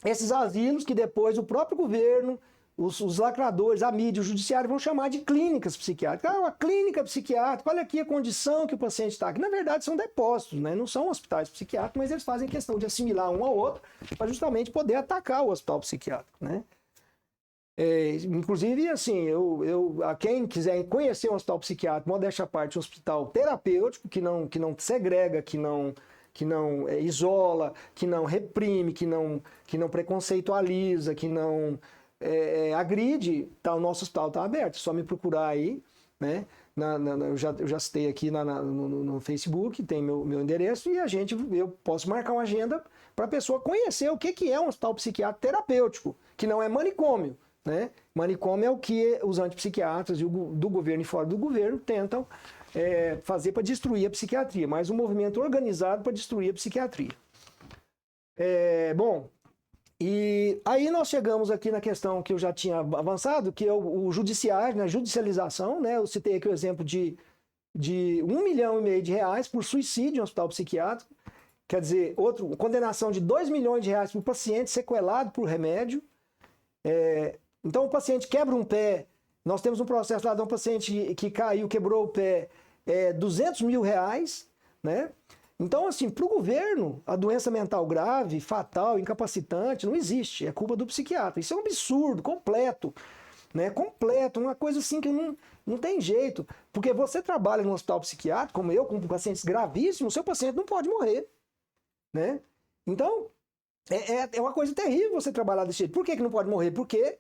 Esses asilos que depois o próprio governo, os lacradores, a mídia, o judiciário vão chamar de clínicas psiquiátricas. Ah, uma clínica psiquiátrica, olha aqui a condição que o paciente está. Que na verdade são depósitos, né? Não são hospitais psiquiátricos, mas eles fazem questão de assimilar um ao outro para justamente poder atacar o hospital psiquiátrico, né? Inclusive, assim, a quem quiser conhecer um hospital psiquiátrico, modéstia à parte, um hospital terapêutico, que não segrega, que não isola, que não reprime, que não preconceitualiza, que não agride, o nosso hospital está aberto, é só me procurar aí, né? Eu já citei aqui no Facebook, tem meu endereço, e eu posso marcar uma agenda para a pessoa conhecer o que é um hospital psiquiátrico terapêutico, que não é manicômio, né? Manicômio é o que os antipsiquiatras do governo e fora do governo tentam fazer para destruir a psiquiatria, mas um movimento organizado para destruir a psiquiatria. Bom, e aí nós chegamos aqui na questão que eu já tinha avançado, que é o judiciário, né, judicialização, né? Eu citei aqui o exemplo de R$1,5 milhão reais por suicídio em um hospital psiquiátrico, quer dizer, condenação de R$2 milhões por paciente sequelado por remédio. Então o paciente quebra um pé, nós temos um processo lá de um paciente que caiu, quebrou o pé, R$200 mil, né? Então, assim, para o governo, a doença mental grave, fatal, incapacitante, não existe. É culpa do psiquiatra. Isso é um absurdo, completo. Né? Completo, uma coisa assim que não tem jeito. Porque você trabalha no hospital psiquiátrico, como eu, com pacientes gravíssimos, seu paciente não pode morrer. Né? Então, é uma coisa terrível você trabalhar desse jeito. Por que não pode morrer? Porque,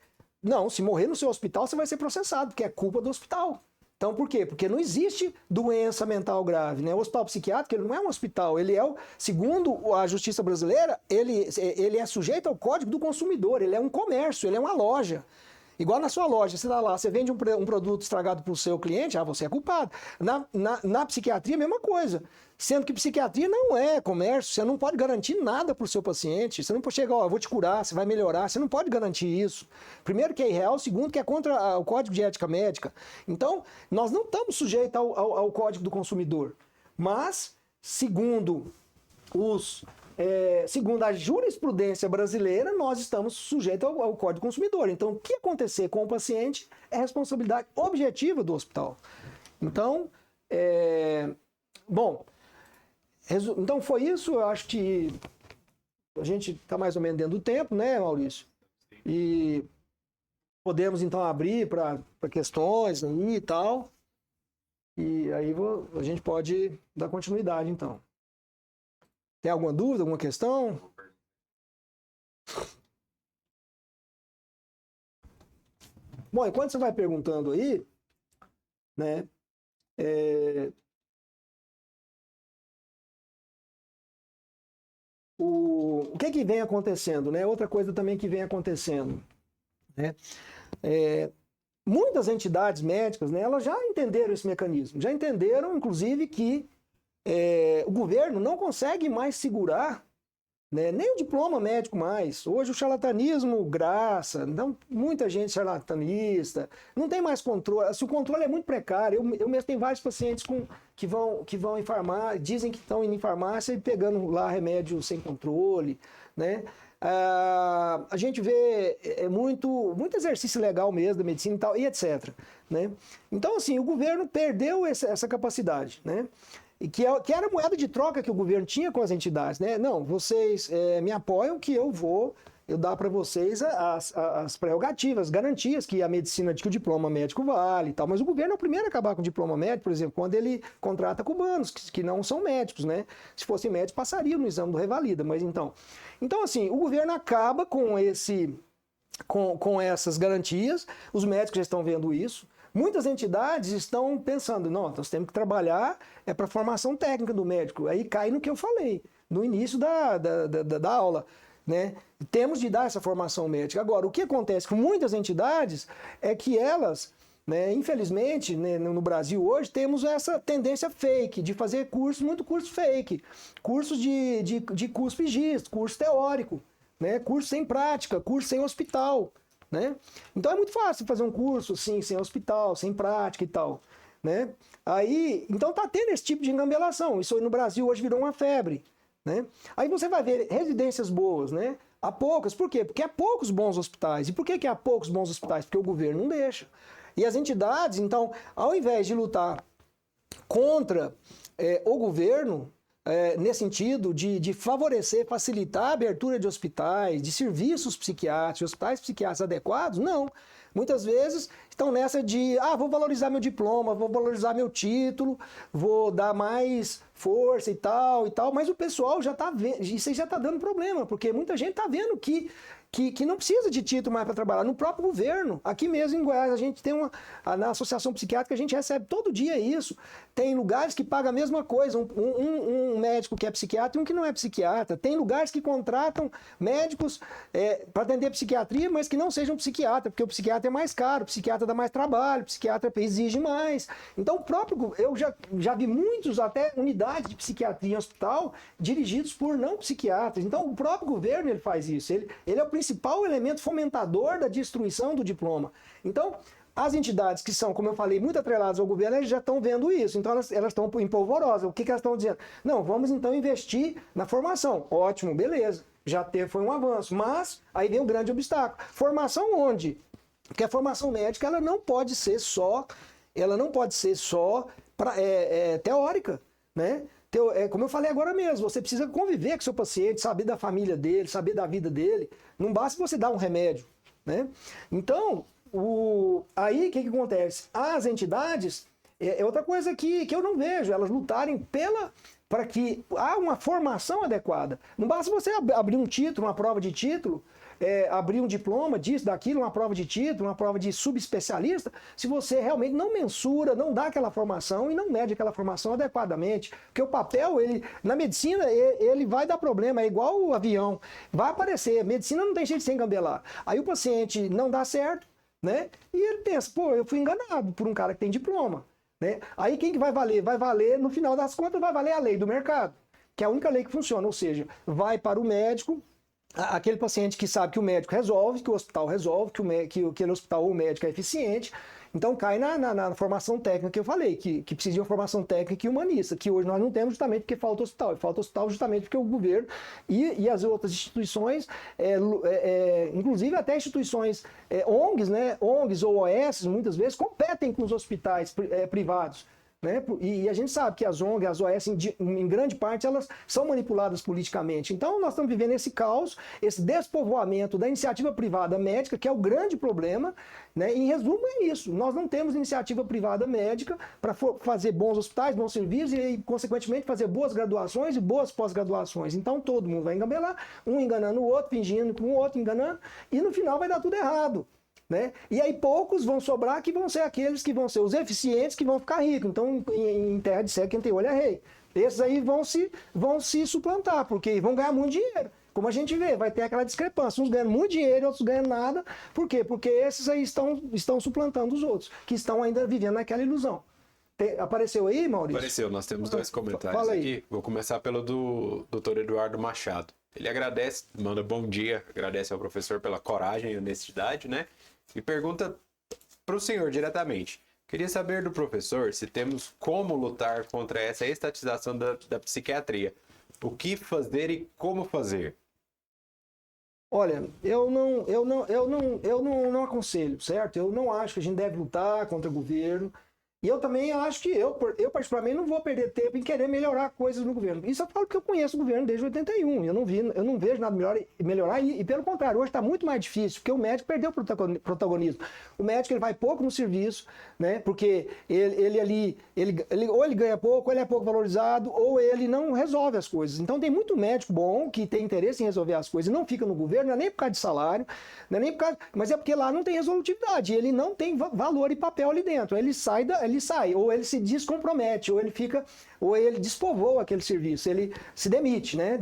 se morrer no seu hospital, você vai ser processado, porque é culpa do hospital. Então, por quê? Porque não existe doença mental grave, né? O hospital psiquiátrico ele não é um hospital, ele segundo a justiça brasileira, ele é sujeito ao Código do Consumidor, ele é um comércio, ele é uma loja. Igual na sua loja, você está lá, você vende um produto estragado para o seu cliente, você é culpado. Na psiquiatria, a mesma coisa. Sendo que psiquiatria não é comércio, você não pode garantir nada para o seu paciente. Você não pode chegar, eu vou te curar, você vai melhorar, você não pode garantir isso. Primeiro que é irreal, segundo que é contra o Código de Ética Médica. Então, nós não estamos sujeitos ao Código do Consumidor. Mas, segundo a jurisprudência brasileira, nós estamos sujeitos ao Código do Consumidor. Então, o que acontecer com o paciente é responsabilidade objetiva do hospital. Então, então foi isso. Eu acho que a gente está mais ou menos dentro do tempo, né, Maurício? E podemos, então, abrir para questões aí e tal. E aí a gente pode dar continuidade, então. Tem alguma dúvida, alguma questão? Bom, enquanto você vai perguntando aí, né? O que vem acontecendo, né? Outra coisa também que vem acontecendo, né? Muitas entidades médicas, né, elas já entenderam esse mecanismo, já entenderam, inclusive, que o governo não consegue mais segurar né? Nem o diploma médico mais. Hoje o charlatanismo graça, então, muita gente charlatanista, não tem mais controle. Se o controle é muito precário, eu mesmo tenho vários pacientes que vão em farmácia, dizem que estão indo em farmácia e pegando lá remédio sem controle, né? A gente vê muito exercício legal mesmo da medicina e tal, e etc. Né? Então, assim, o governo perdeu essa capacidade, né? E que era a moeda de troca que o governo tinha com as entidades, né? Não, vocês me apoiam que eu dar para vocês as prerrogativas, as garantias que a medicina, que o diploma médico vale e tal. Mas o governo é o primeiro a acabar com o diploma médico, por exemplo, quando ele contrata cubanos, que não são médicos, né? Se fossem médicos, passariam no exame do Revalida, mas então... Então, assim, o governo acaba com essas garantias, os médicos já estão vendo isso, muitas entidades estão pensando, não, nós temos que trabalhar para a formação técnica do médico, aí cai no que eu falei, no início da aula, né? Temos de dar essa formação médica. Agora, o que acontece com muitas entidades é que elas... Né? Infelizmente, né, no Brasil hoje, temos essa tendência fake, de fazer muito curso fake, cursos de curso pigista, curso teórico, né? Curso sem prática, curso sem hospital. Né? Então é muito fácil fazer um curso assim, sem hospital, sem prática e tal. Né? Aí, então tá tendo esse tipo de engambelação. Isso no Brasil hoje virou uma febre. Né? Aí você vai ver residências boas, né? Há poucas, por quê? Porque há poucos bons hospitais. E por que há poucos bons hospitais? Porque o governo não deixa. E as entidades, então, ao invés de lutar contra o governo, nesse sentido de favorecer, facilitar a abertura de hospitais, de serviços psiquiátricos, hospitais psiquiátricos adequados, não. Muitas vezes estão nessa de, vou valorizar meu diploma, vou valorizar meu título, vou dar mais força e tal, mas o pessoal já está vendo, isso aí já está dando problema, porque muita gente está vendo que não precisa de título mais para trabalhar, no próprio governo. Aqui mesmo em Goiás, a gente tem na Associação Psiquiátrica, a gente recebe todo dia isso. Tem lugares que pagam a mesma coisa, um médico que é psiquiatra e um que não é psiquiatra. Tem lugares que contratam médicos para atender psiquiatria, mas que não sejam psiquiatra, porque o psiquiatra é mais caro, o psiquiatra dá mais trabalho, o psiquiatra exige mais. Então, eu já vi muitos, até unidades de psiquiatria em hospital, dirigidos por não psiquiatras. Então, o próprio governo ele faz isso. Ele é o principal elemento fomentador da destruição do diploma. Então, as entidades que são, como eu falei, muito atreladas ao governo, elas já estão vendo isso. Então, elas estão em polvorosa. O que elas estão dizendo? Não, vamos então investir na formação. Ótimo, beleza. Foi um avanço. Mas, aí vem um grande obstáculo. Formação onde? Porque a formação médica, ela não pode ser só teórica, né? Como eu falei agora mesmo, você precisa conviver com o seu paciente, saber da família dele, saber da vida dele. Não basta você dar um remédio, né? Então, aí o que acontece? As entidades, é outra coisa que eu não vejo, elas lutarem para que há uma formação adequada. Não basta você abrir um título, uma prova de título, abrir um diploma disso, daquilo, uma prova de título, uma prova de subespecialista, se você realmente não mensura, não dá aquela formação e não mede aquela formação adequadamente. Porque o papel, na medicina, ele vai dar problema, é igual o avião, vai aparecer, medicina não tem jeito de se engambelar. Aí o paciente não dá certo, né? E ele pensa, eu fui enganado por um cara que tem diploma. Né? Aí quem que vai valer? Vai valer, no final das contas, vai valer a lei do mercado, que é a única lei que funciona, ou seja, vai para o médico, aquele paciente que sabe que o médico resolve, que o hospital resolve, que aquele hospital ou o médico é eficiente, então cai na formação técnica que eu falei, que precisa de uma formação técnica e humanista, que hoje nós não temos justamente porque falta hospital, e falta hospital justamente porque o governo e as outras instituições, inclusive até instituições ONGs, né? ONGs ou OS, muitas vezes, competem com os hospitais privados. Né? E a gente sabe que as ONGs, as OS, em grande parte, elas são manipuladas politicamente. Então, nós estamos vivendo esse caos, esse despovoamento da iniciativa privada médica, que é o grande problema. Né? Em resumo, é isso. Nós não temos iniciativa privada médica para fazer bons hospitais, bons serviços e, consequentemente, fazer boas graduações e boas pós-graduações. Então, todo mundo vai engambelar, um enganando o outro, fingindo com o outro, enganando, e no final vai dar tudo errado. Né? E aí poucos vão sobrar que vão ser aqueles que vão ser os eficientes que vão ficar ricos. Então, em terra de cego, quem tem olho é rei. Esses aí vão se suplantar, porque vão ganhar muito dinheiro. Como a gente vê, vai ter aquela discrepância. Uns ganham muito dinheiro, outros ganham nada. Por quê? Porque esses aí estão suplantando os outros, que estão ainda vivendo naquela ilusão. Apareceu aí, Maurício? Apareceu, nós temos dois comentários aqui. Vou começar pelo do Dr. Eduardo Machado. ele agradece, manda bom dia, agradece ao professor pela coragem e honestidade, né? E pergunta para o senhor diretamente. Queria saber do professor se temos como lutar contra essa estatização da psiquiatria. O que fazer e como fazer? Olha, eu não aconselho, certo? Eu não acho que a gente deve lutar contra o governo. E eu também acho que eu particularmente não vou perder tempo em querer melhorar coisas no governo. Isso eu falo porque eu conheço o governo desde 81. Eu não vejo nada melhorar e pelo contrário, hoje está muito mais difícil, porque o médico perdeu o protagonismo. O médico ele vai pouco no serviço, né? Porque ou ele ganha pouco, ou ele é pouco valorizado, ou ele não resolve as coisas. Então tem muito médico bom que tem interesse em resolver as coisas e não fica no governo, não é nem por causa de salário, não é nem por causa, mas é porque lá não tem resolutividade, ele não tem valor e papel ali dentro. Ele sai, ou ele se descompromete, ou ele despovoa aquele serviço, ele se demite, né?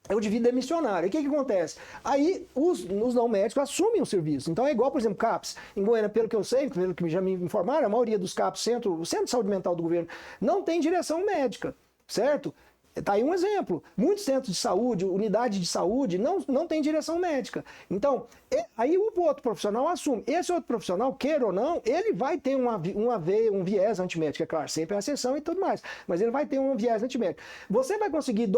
É o devido demissionário. E o que acontece? Aí os não médicos assumem o serviço. Então é igual, por exemplo, CAPS. Em Goiânia, pelo que eu sei, pelo que já me informaram, a maioria dos CAPS, o Centro de Saúde Mental do governo, não tem direção médica, certo? Está aí um exemplo. Muitos centros de saúde, unidade de saúde, não tem direção médica. Então, aí o outro profissional assume. Esse outro profissional, queira ou não, ele vai ter um viés antimédico. É claro, sempre é exceção e tudo mais. Mas ele vai ter um viés antimédico. Você vai conseguir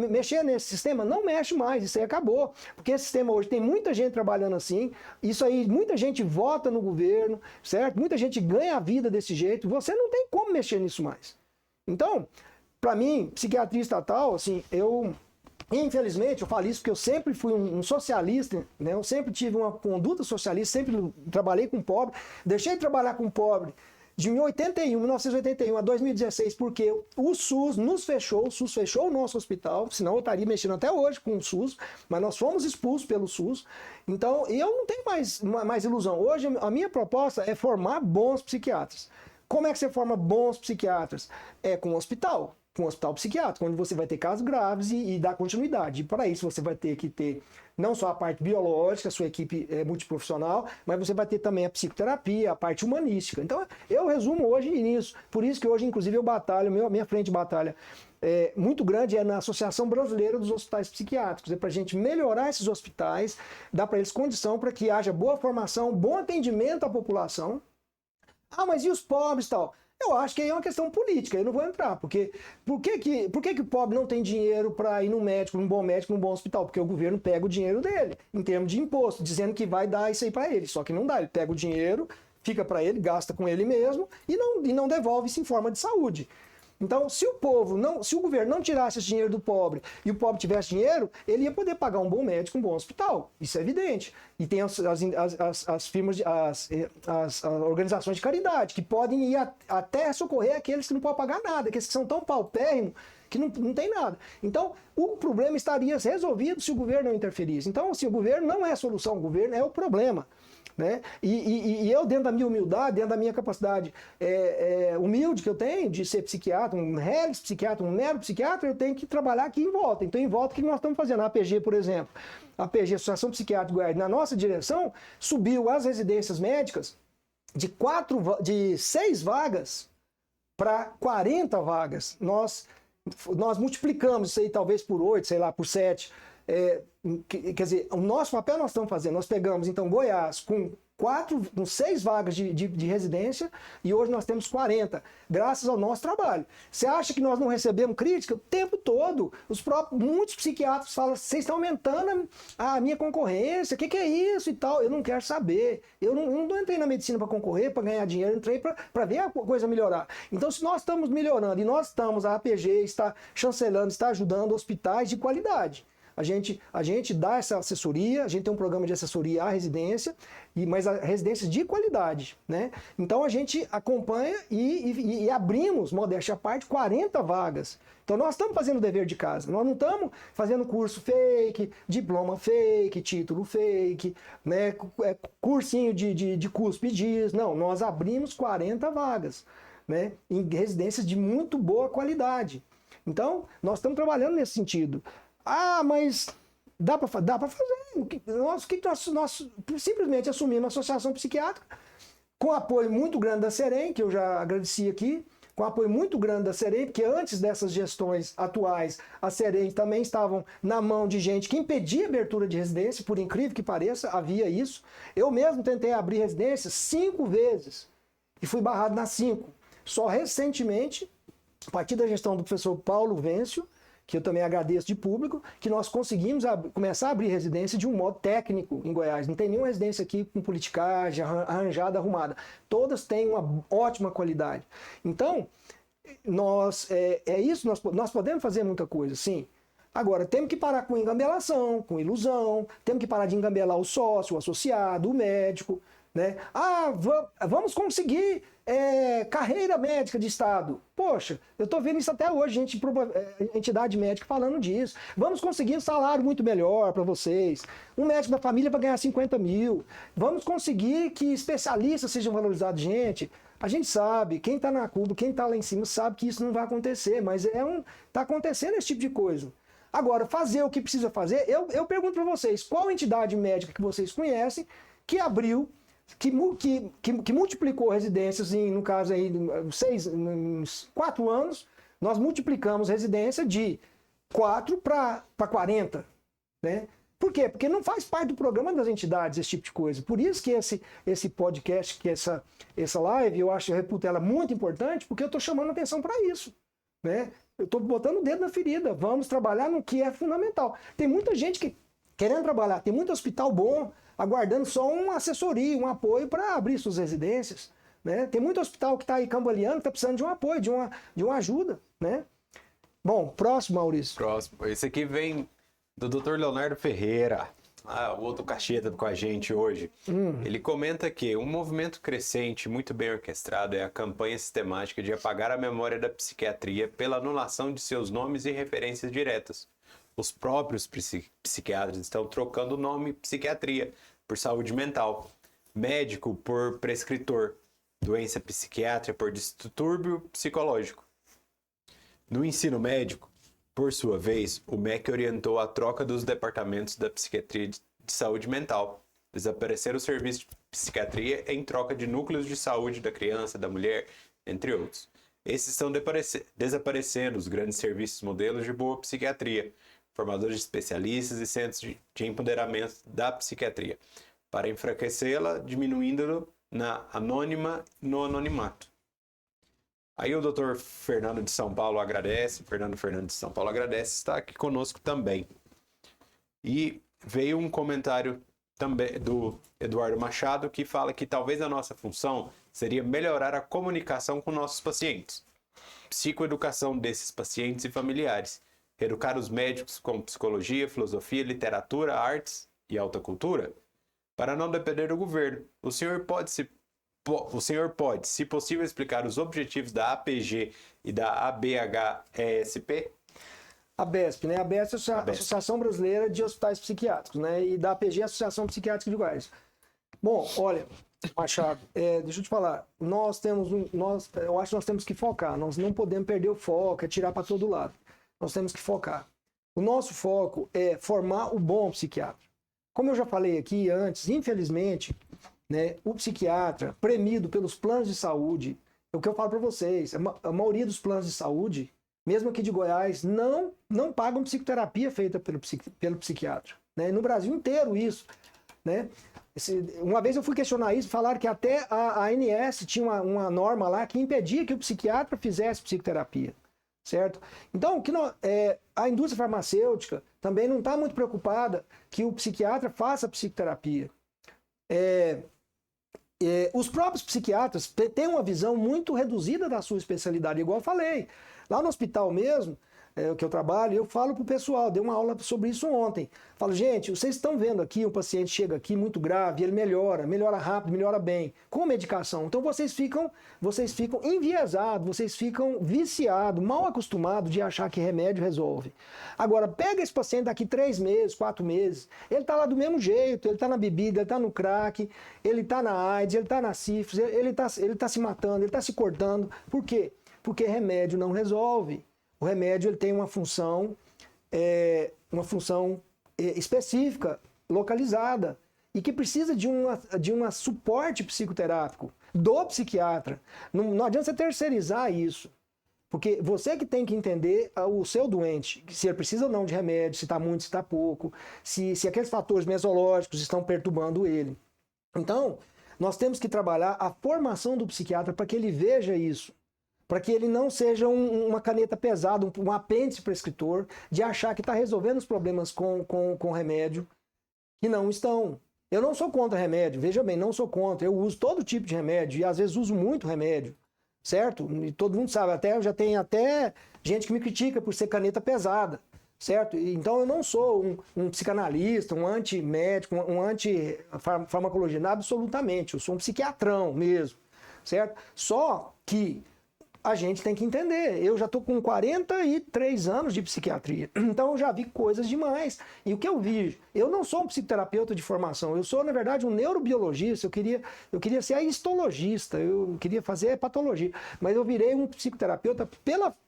mexer nesse sistema? Não mexe mais, isso aí acabou. Porque esse sistema hoje tem muita gente trabalhando assim. Isso aí, muita gente vota no governo, certo? Muita gente ganha a vida desse jeito. Você não tem como mexer nisso mais. Então, para mim, psiquiatria estatal, assim, infelizmente, eu falo isso porque eu sempre fui um socialista, né? Eu sempre tive uma conduta socialista, sempre trabalhei com pobre, deixei de trabalhar com pobre de 1981 a 2016, porque o SUS fechou o nosso hospital, senão eu estaria mexendo até hoje com o SUS, mas nós fomos expulsos pelo SUS, então eu não tenho mais ilusão. Hoje a minha proposta é formar bons psiquiatras. Como é que você forma bons psiquiatras? É com um hospital psiquiátrico, onde você vai ter casos graves e dar continuidade. E para isso você vai ter que ter não só a parte biológica, a sua equipe multiprofissional, mas você vai ter também a psicoterapia, a parte humanística. Então eu resumo hoje nisso. Por isso que hoje, inclusive, eu batalho, minha frente de batalha muito grande é na Associação Brasileira dos Hospitais Psiquiátricos. É para a gente melhorar esses hospitais, dar para eles condição para que haja boa formação, bom atendimento à população. Ah, mas e os pobres e tal? Eu acho que aí é uma questão política, eu não vou entrar, porque por que o pobre não tem dinheiro para ir num bom hospital? Porque o governo pega o dinheiro dele, em termos de imposto, dizendo que vai dar isso aí para ele, só que não dá, ele pega o dinheiro, fica para ele, gasta com ele mesmo e não devolve isso em forma de saúde. Então, se o governo não tirasse esse dinheiro do pobre e o pobre tivesse dinheiro, ele ia poder pagar um bom médico, um bom hospital. Isso é evidente. E tem as firmas, as organizações de caridade, que podem ir até socorrer aqueles que não podem pagar nada, aqueles que são tão paupérrimos que não tem nada. Então, o problema estaria resolvido se o governo não interferisse. Então, se o governo não é a solução, o governo é o problema. Né? E eu, dentro da minha humildade, dentro da minha capacidade humilde que eu tenho de ser psiquiatra, um reles psiquiatra, um mero psiquiatra, eu tenho que trabalhar aqui em volta. Então, em volta, o que nós estamos fazendo? A APG, por exemplo, a APG, Associação Psiquiátrica de Goiás, na nossa direção, subiu as residências médicas de 6 vagas para 40 vagas. Nós multiplicamos isso aí talvez por 8, sei lá, por 7. Quer dizer, o nosso papel nós estamos fazendo, nós pegamos então Goiás com 6 vagas de residência e hoje nós temos 40, graças ao nosso trabalho. Você acha que nós não recebemos crítica? O tempo todo, muitos psiquiatras falam, vocês estão aumentando a minha concorrência, o que é isso e tal? Eu não quero saber, eu não entrei na medicina para concorrer, para ganhar dinheiro, eu entrei para ver a coisa melhorar. Então, se nós estamos melhorando e a APG está chancelando, está ajudando hospitais de qualidade. A gente dá essa assessoria, a gente tem um programa de assessoria à residência, mas a residência de qualidade, né? Então a gente acompanha e abrimos, modéstia à parte, 40 vagas. Então nós estamos fazendo o dever de casa, nós não estamos fazendo curso fake, diploma fake, título fake, né? Cursinho de cuspe diz, não, nós abrimos 40 vagas, né? Em residências de muito boa qualidade. Então nós estamos trabalhando nesse sentido. Ah, mas dá para fazer. Nós simplesmente assumimos a associação psiquiátrica, com apoio muito grande da Serem, que eu já agradeci aqui, com apoio muito grande da Serem, porque antes dessas gestões atuais, a Serem também estavam na mão de gente que impedia a abertura de residência, por incrível que pareça, havia isso. Eu mesmo tentei abrir residência 5 vezes e fui barrado nas 5. Só recentemente, a partir da gestão do professor Paulo Vêncio, que eu também agradeço de público, que nós conseguimos começar a abrir residência de um modo técnico em Goiás. Não tem nenhuma residência aqui com politicagem, arranjada, arrumada. Todas têm uma ótima qualidade. Então, nós podemos fazer muita coisa, sim. Agora, temos que parar com engambelação, com ilusão, temos que parar de engambelar o sócio, o associado, o médico, né? Vamos conseguir carreira médica de Estado. Poxa, eu estou vendo isso até hoje, entidade médica falando disso. Vamos conseguir um salário muito melhor para vocês. Um médico da família vai ganhar 50 mil. Vamos conseguir que especialistas sejam valorizados. Gente, a gente sabe, quem está na Cuba, quem está lá em cima, sabe que isso não vai acontecer, mas está acontecendo esse tipo de coisa. Agora, fazer o que precisa fazer, eu pergunto para vocês, qual entidade médica que vocês conhecem que abriu, que multiplicou residências no caso aí, 4 anos, nós multiplicamos residência de 4 para 40, né? Por quê? Porque não faz parte do programa das entidades esse tipo de coisa. Por isso que esse podcast, que essa live, eu reputo ela muito importante, porque eu estou chamando atenção para isso, né? Eu estou botando o dedo na ferida. Vamos trabalhar no que é fundamental. Tem muita gente querendo trabalhar, tem muito hospital bom, aguardando só uma assessoria, um apoio para abrir suas residências, né? Tem muito hospital que está aí cambaleando, que está precisando de um apoio, de uma ajuda, né? Bom, próximo, Maurício. Próximo. Esse aqui vem do Dr. Leonardo Ferreira, o outro cacheta com a gente hoje. Ele comenta que um movimento crescente, muito bem orquestrado, é a campanha sistemática de apagar a memória da psiquiatria pela anulação de seus nomes e referências diretas. Os próprios psiquiatras estão trocando o nome psiquiatria por saúde mental, médico por prescritor, doença psiquiátrica por distúrbio psicológico. No ensino médico, por sua vez, o MEC orientou a troca dos departamentos da psiquiatria de saúde mental. Desapareceram os serviços de psiquiatria em troca de núcleos de saúde da criança, da mulher, entre outros. Esses estão desaparecendo os grandes serviços modelos de boa psiquiatria, formadores de especialistas e centros de empoderamento da psiquiatria, para enfraquecê-la, diminuindo-no no anonimato. Aí o Dr. Fernando de São Paulo agradece, está aqui conosco também. E veio um comentário também do Eduardo Machado, que fala que talvez a nossa função seria melhorar a comunicação com nossos pacientes, psicoeducação desses pacientes e familiares, educar os médicos com psicologia, filosofia, literatura, artes e alta cultura, para não depender do governo. O senhor pode, se possível, explicar os objetivos da APG e da ABHESP? A BESP, né? A BESP é a Associação Brasileira de Hospitais Psiquiátricos, né? E da APG, a Associação Psiquiátrica de Goiás. Bom, olha, Machado, deixa eu te falar, eu acho que nós temos que focar, nós não podemos perder o foco, tirar para todo lado. Nós temos que focar. O nosso foco é formar o bom psiquiatra. Como eu já falei aqui antes, infelizmente, né, o psiquiatra premido pelos planos de saúde, é o que eu falo para vocês, a maioria dos planos de saúde, mesmo aqui de Goiás, não pagam psicoterapia feita pelo psiquiatra. Né? No Brasil inteiro isso. Né? Uma vez eu fui questionar isso, falaram que até a ANS tinha uma norma lá que impedia que o psiquiatra fizesse psicoterapia. Certo? Então, a indústria farmacêutica também não está muito preocupada que o psiquiatra faça psicoterapia. Os próprios psiquiatras têm uma visão muito reduzida da sua especialidade, igual eu falei. Lá no hospital mesmo, que eu trabalho, eu falo para o pessoal, dei uma aula sobre isso ontem. Falo, gente, vocês estão vendo aqui, um paciente chega aqui muito grave, ele melhora rápido, melhora bem, com medicação. Então vocês ficam enviesados, vocês ficam viciados, mal acostumados de achar que remédio resolve. Agora, pega esse paciente daqui 3 meses, 4 meses, ele está lá do mesmo jeito, ele está na bebida, ele está no crack, ele está na AIDS, ele está na sífilis, ele tá se matando, ele está se cortando. Por quê? Porque remédio não resolve. O remédio ele tem uma função específica, localizada, e que precisa de um suporte psicoterápico. do psiquiatra. Não adianta você terceirizar isso. Porque você que tem que entender o seu doente, se ele precisa ou não de remédio, se está muito, se está pouco, se aqueles fatores mesológicos estão perturbando ele. Então, nós temos que trabalhar a formação do psiquiatra para que ele veja isso. Para que ele não seja uma caneta pesada, um apêndice prescritor, de achar que está resolvendo os problemas com remédio, que não estão. Eu não sou contra remédio, veja bem, não sou contra. Eu uso todo tipo de remédio e às vezes uso muito remédio. Certo? E todo mundo sabe, já tem até gente que me critica por ser caneta pesada, certo? Então eu não sou um psicanalista, um antimédico, um anti-farmacologia, absolutamente, eu sou um psiquiatrão mesmo, certo? Só que a gente tem que entender, eu já estou com 43 anos de psiquiatria, então eu já vi coisas demais. E o que eu vi, eu não sou um psicoterapeuta de formação, eu sou, na verdade, um neurobiologista, eu queria ser histologista, eu queria fazer patologia, mas eu virei um psicoterapeuta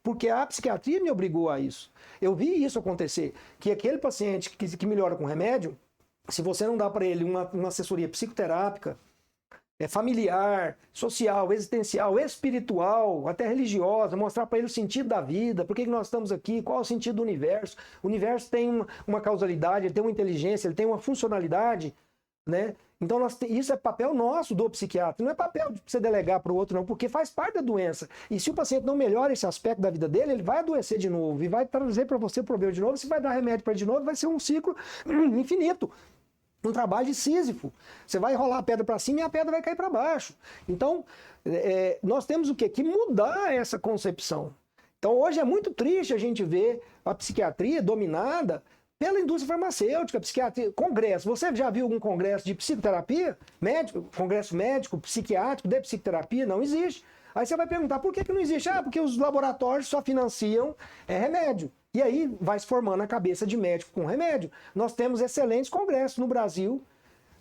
porque a psiquiatria me obrigou a isso. Eu vi isso acontecer, que aquele paciente que melhora com remédio, se você não dá para ele uma assessoria psicoterápica, familiar, social, existencial, espiritual, até religiosa, mostrar para ele o sentido da vida, por que nós estamos aqui, qual é o sentido do universo. O universo tem uma causalidade, ele tem uma inteligência, ele tem uma funcionalidade, né? Então isso é papel nosso do psiquiatra, não é papel de você delegar para o outro não, porque faz parte da doença. E se o paciente não melhora esse aspecto da vida dele, ele vai adoecer de novo e vai trazer para você problema de novo, você vai dar remédio para ele de novo, vai ser um ciclo infinito. Um trabalho de Sísifo. Você vai rolar a pedra para cima e a pedra vai cair para baixo. Então, nós temos o quê? Que mudar essa concepção. Então, hoje é muito triste a gente ver a psiquiatria dominada pela indústria farmacêutica, psiquiatria, congresso. Você já viu algum congresso de psicoterapia? Congresso médico, psiquiátrico, de psicoterapia? Não existe. Aí você vai perguntar, por que não existe? Porque os laboratórios só financiam remédio. E aí vai se formando a cabeça de médico com remédio. Nós temos excelentes congressos no Brasil,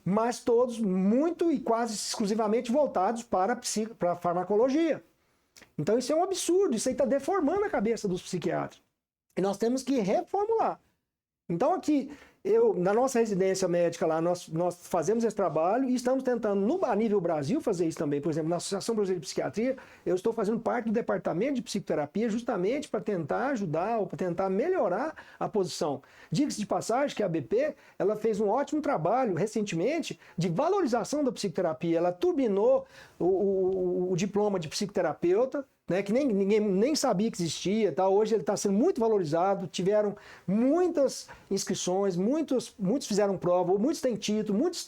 mas todos muito e quase exclusivamente voltados para a farmacologia. Então isso é um absurdo, isso aí está deformando a cabeça dos psiquiatras. E nós temos que reformular. Então aqui, na nossa residência médica lá, nós fazemos esse trabalho e estamos tentando, a nível Brasil, fazer isso também. Por exemplo, na Associação Brasileira de Psiquiatria, eu estou fazendo parte do departamento de psicoterapia justamente para tentar ajudar ou para tentar melhorar a posição. Diga-se de passagem que a BP, ela fez um ótimo trabalho recentemente de valorização da psicoterapia. Ela turbinou o diploma de psicoterapeuta, né, que ninguém nem sabia que existia, tá? Hoje ele está sendo muito valorizado, tiveram muitas inscrições, muitos fizeram prova, muitos têm título, muitos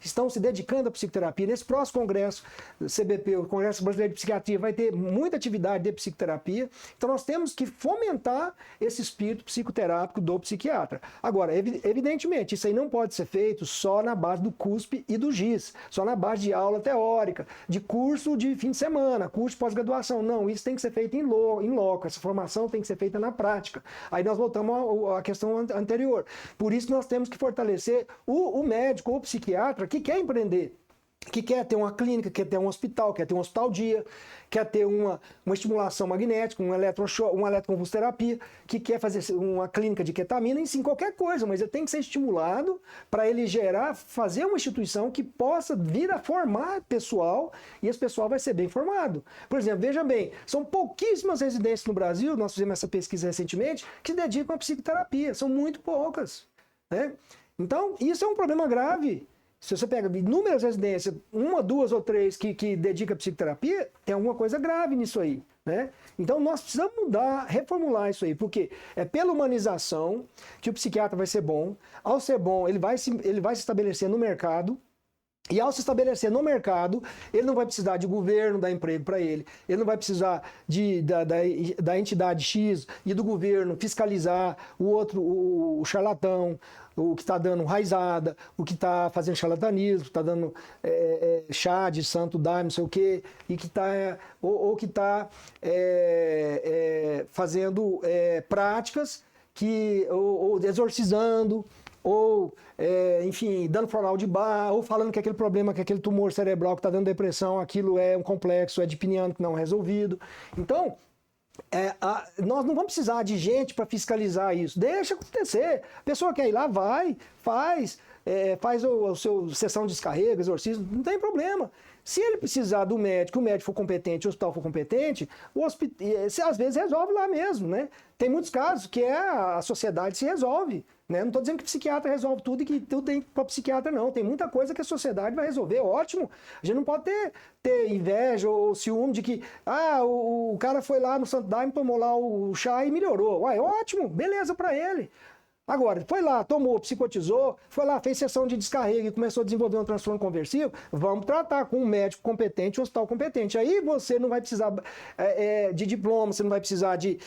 estão se dedicando à psicoterapia. Nesse próximo congresso, CBP, o Congresso Brasileiro de Psiquiatria, vai ter muita atividade de psicoterapia, então nós temos que fomentar esse espírito psicoterápico do psiquiatra. Agora, evidentemente, isso aí não pode ser feito só na base do CUSP e do GIS, só na base de aula teórica, de curso de fim de semana, curso de pós-graduação, não. Isso tem que ser feito em loco, essa formação tem que ser feita na prática. Aí nós voltamos à questão anterior. Por isso nós temos que fortalecer o médico ou o psiquiatra que quer empreender, que quer ter uma clínica, quer ter um hospital, quer ter um hospital-dia, quer ter uma estimulação magnética, uma eletroconvulsoterapia, que quer fazer uma clínica de ketamina, enfim, qualquer coisa, mas ele tem que ser estimulado para ele fazer uma instituição que possa vir a formar pessoal e esse pessoal vai ser bem formado. Por exemplo, veja bem, são pouquíssimas residências no Brasil, nós fizemos essa pesquisa recentemente, que se dedicam à psicoterapia, são muito poucas, né? Então, isso é um problema grave. Se você pega inúmeras residências, uma, duas ou três que dedica a psicoterapia, tem alguma coisa grave nisso aí, né? Então nós precisamos mudar, reformular isso aí, porque é pela humanização que o psiquiatra vai ser bom. Ao ser bom, ele vai se estabelecer no mercado. E ao se estabelecer no mercado, ele não vai precisar de governo dar emprego para ele, ele não vai precisar da entidade X e do governo fiscalizar o charlatão, o que está dando raizada, o que está fazendo charlatanismo, que está dando chá de santo daime, não sei o quê, e que está fazendo práticas ou exorcizando, ou, enfim, dando floral de bar, ou falando que aquele problema, que aquele tumor cerebral que está dando depressão, aquilo é um complexo edipiniano que não é resolvido. Então, nós não vamos precisar de gente para fiscalizar isso. Deixa acontecer. A pessoa quer ir lá, vai, faz. faz o seu sessão de descarrego, exorcismo, não tem problema. Se ele precisar do médico, o médico for competente, o hospital for competente, às vezes resolve lá mesmo, né? Tem muitos casos que a sociedade se resolve, né? Não estou dizendo que psiquiatra resolve tudo e que tudo tem para psiquiatra, não. Tem muita coisa que a sociedade vai resolver, ótimo. A gente não pode ter inveja ou ciúme de que o cara foi lá no Santo Daime, tomou lá o chá e melhorou. Uai, ótimo, beleza para ele. Agora, foi lá, tomou, psicotizou, foi lá, fez sessão de descarrego e começou a desenvolver um transtorno conversivo, vamos tratar com um médico competente, um hospital competente. Aí você não vai precisar de diploma, você não vai precisar de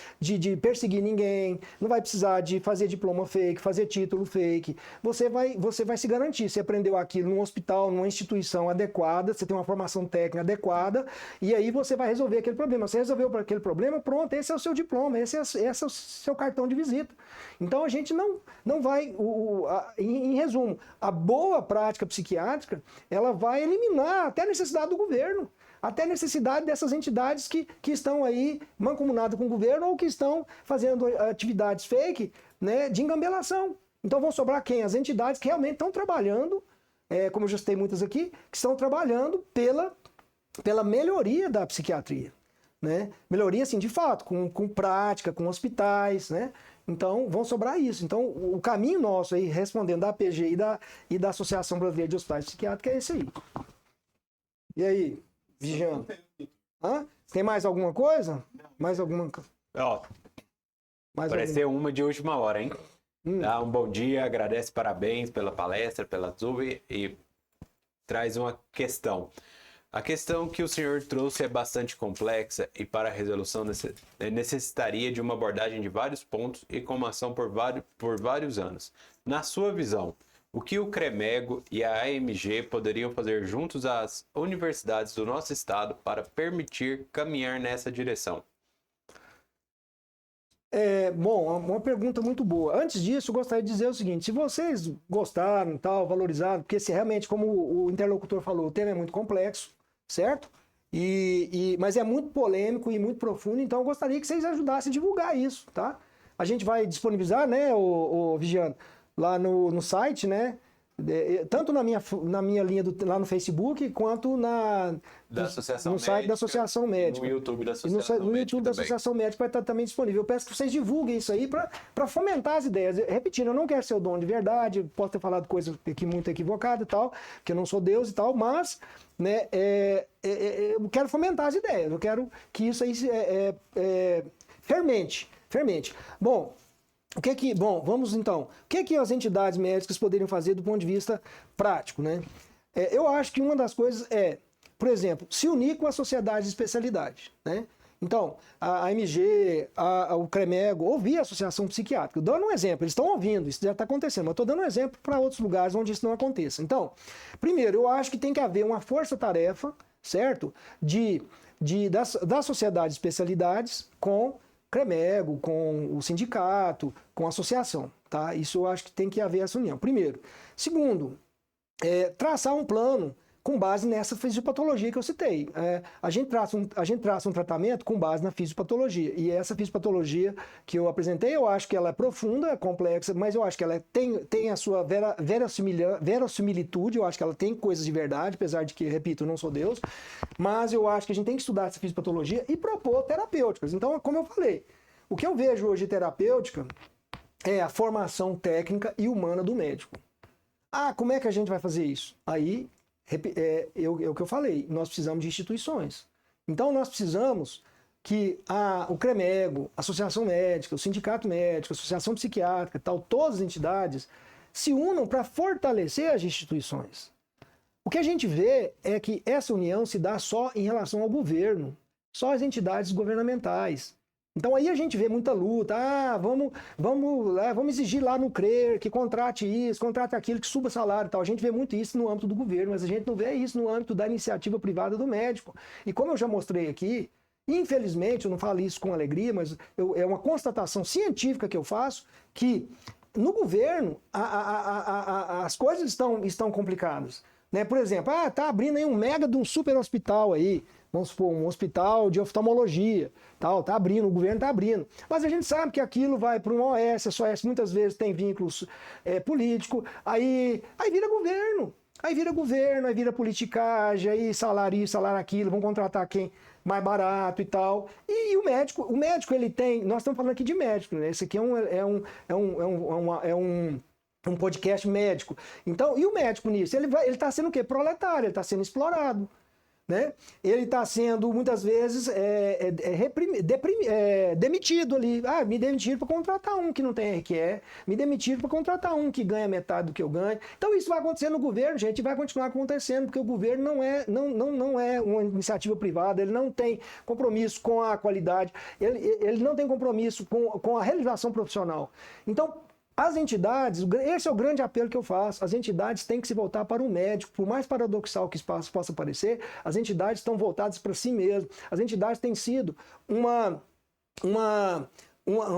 perseguir ninguém, não vai precisar de fazer diploma fake, fazer título fake. Você vai se garantir. Você aprendeu aquilo num hospital, numa instituição adequada, você tem uma formação técnica adequada, e aí você vai resolver aquele problema. Você resolveu aquele problema, pronto, esse é o seu diploma, esse é o seu cartão de visita. Então a gente não vai, em resumo, a boa prática psiquiátrica, ela vai eliminar até a necessidade do governo, até a necessidade dessas entidades que estão aí mancomunadas com o governo ou que estão fazendo atividades fake, né, de engambelação. Então vão sobrar quem? As entidades que realmente estão trabalhando, como eu já citei muitas aqui, que estão trabalhando pela melhoria da psiquiatria, né? Melhoria, assim, de fato, com prática, com hospitais, né? Então, vão sobrar isso. Então, o caminho nosso aí, respondendo da APG e da Associação Brasileira de Hospitais Psiquiátricos, é esse aí. E aí, vigiando? Tem mais alguma coisa? Mais alguma coisa? Ó, parece ser uma de última hora, hein? Dá um bom dia, agradece, parabéns pela palestra, pela Zoom e traz uma questão. A questão que o senhor trouxe é bastante complexa e para a resolução necessitaria de uma abordagem de vários pontos e com uma ação por vários anos. Na sua visão, o que o CREMEGO e a AMG poderiam fazer juntos às universidades do nosso estado para permitir caminhar nessa direção? Bom, uma pergunta muito boa. Antes disso, eu gostaria de dizer o seguinte: se vocês gostaram, tal, valorizaram, porque se realmente, como o interlocutor falou, o tema é muito complexo, certo? Mas é muito polêmico e muito profundo, então eu gostaria que vocês ajudassem a divulgar isso, tá? A gente vai disponibilizar, né, o Vigiano, lá no site, né? Tanto na minha linha lá no Facebook, quanto no site da Associação Médica. No YouTube da Associação Médica. No YouTube da Associação Médica vai estar também disponível. Eu peço que vocês divulguem isso aí para fomentar as ideias. Repetindo, eu não quero ser o dono de verdade, posso ter falado coisa aqui muito equivocada e tal, que eu não sou Deus e tal, mas, né, eu quero fomentar as ideias, eu quero que isso aí fermente. Bom, vamos então. O que as entidades médicas poderiam fazer do ponto de vista prático, né? Eu acho que uma das coisas por exemplo, se unir com a sociedade de especialidade, né? Então, a AMG, o CREMEGO, ouvir a Associação Psiquiátrica. Dando um exemplo, eles estão ouvindo, isso já está acontecendo, mas estou dando um exemplo para outros lugares onde isso não aconteça. Então, primeiro, eu acho que tem que haver uma força-tarefa, certo? Da sociedade de especialidades com CREMEGO, com o sindicato, com a associação, tá? Isso eu acho que tem que haver essa união, primeiro. Segundo, traçar um plano com base nessa fisiopatologia que eu citei. A gente traça um tratamento com base na fisiopatologia, e essa fisiopatologia que eu apresentei, eu acho que ela é profunda, é complexa, mas eu acho que ela tem a sua verossimilitude, eu acho que ela tem coisas de verdade, apesar de que, repito, eu não sou Deus, mas eu acho que a gente tem que estudar essa fisiopatologia e propor terapêuticas. Então, como eu falei, o que eu vejo hoje de terapêutica é a formação técnica e humana do médico. Como é que a gente vai fazer isso? Aí, o que eu falei, nós precisamos de instituições. Então, nós precisamos que o CREMEGO, a Associação Médica, o Sindicato Médico, a Associação Psiquiátrica, todas as entidades, se unam para fortalecer as instituições. O que a gente vê é que essa união se dá só em relação ao governo, só as entidades governamentais. Então aí a gente vê muita luta, vamos exigir lá no CRER que contrate isso, contrate aquilo, que suba salário e tal. A gente vê muito isso no âmbito do governo, mas a gente não vê isso no âmbito da iniciativa privada do médico. E como eu já mostrei aqui, infelizmente, eu não falo isso com alegria, mas é uma constatação científica que eu faço, que no governo as coisas estão complicadas. Né? Por exemplo, tá abrindo aí um mega de um super hospital aí, vamos supor, um hospital de oftalmologia, tal, tá abrindo, o governo tá abrindo. Mas a gente sabe que aquilo vai para um OS, essa OS muitas vezes tem vínculos políticos, aí vira governo, aí vira politicagem, aí salário isso, salário aquilo, vão contratar quem mais barato e tal. E o médico ele tem, nós estamos falando aqui de médico, né? Esse aqui é um podcast médico. Então, e o médico nisso? Ele está sendo o quê? Proletário, ele está sendo explorado. Né? Ele está sendo, muitas vezes, demitido ali. Me demitiram para contratar um que não tem RQE, me demitiram para contratar um que ganha metade do que eu ganho. Então, isso vai acontecer no governo, gente, e vai continuar acontecendo, porque o governo não é uma iniciativa privada, ele não tem compromisso com a qualidade, ele não tem compromisso com a realização profissional. Então, as entidades, esse é o grande apelo que eu faço, as entidades têm que se voltar para o médico, por mais paradoxal que isso possa parecer, as entidades estão voltadas para si mesmas, as entidades têm sido uma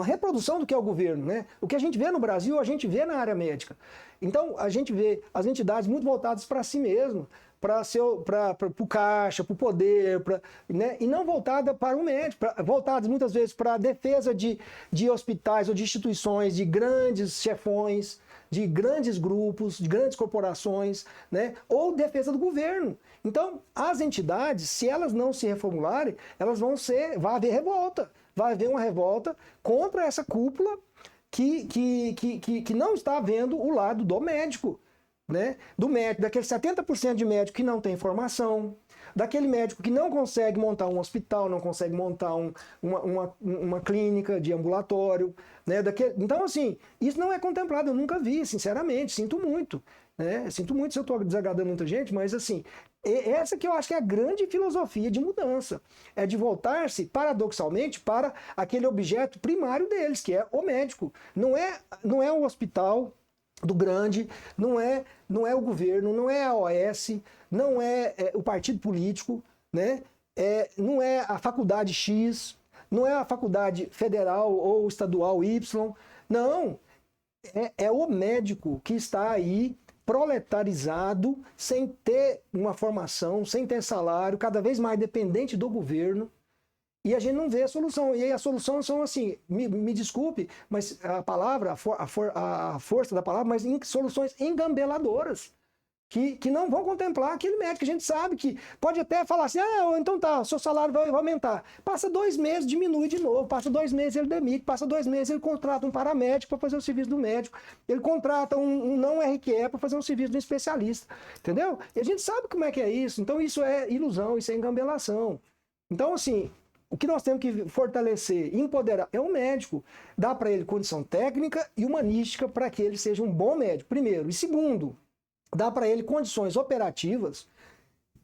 reprodução do que é o governo, né? O que a gente vê no Brasil, a gente vê na área médica. Então, a gente vê as entidades muito voltadas para si mesmo, para o caixa, para o poder, né? E não voltada para o médico, voltadas muitas vezes para a defesa de hospitais ou de instituições, de grandes chefões, de grandes grupos, de grandes corporações, né? Ou defesa do governo. Então, as entidades, se elas não se reformularem, vai haver revolta. Vai haver uma revolta contra essa cúpula que não está vendo o lado do médico. Né? Do médico, daquele 70% de médico que não tem formação, daquele médico que não consegue montar um hospital, não consegue montar uma clínica de ambulatório, né? Então, assim, isso não é contemplado, eu nunca vi, sinceramente, sinto muito, né? Sinto muito se eu estou desagradando muita gente, mas assim, essa que eu acho que é a grande filosofia de mudança, é de voltar-se, paradoxalmente, para aquele objeto primário deles, que é o médico. Não é o hospital do grande, não é o governo, não é a OS, não é o partido político, né? Não é a faculdade X, não é a faculdade federal ou estadual Y, não, é o médico que está aí proletarizado, sem ter uma formação, sem ter salário, cada vez mais dependente do governo. E a gente não vê a solução. E aí as soluções são assim, me desculpe, mas a palavra, a força da palavra, mas soluções engambeladoras, que não vão contemplar aquele médico. A gente sabe que pode até falar assim, então tá, seu salário vai aumentar. Passa 2 meses, diminui de novo. Passa 2 meses, ele demite. Passa 2 meses, ele contrata um paramédico para fazer o serviço do médico. Ele contrata um não RQE para fazer um serviço do especialista. Entendeu? E a gente sabe como é que é isso. Então isso é ilusão, isso é engambelação. Então, assim, o que nós temos que fortalecer, empoderar, é o médico. Dar para ele condição técnica e humanística para que ele seja um bom médico, primeiro. E segundo, dar para ele condições operativas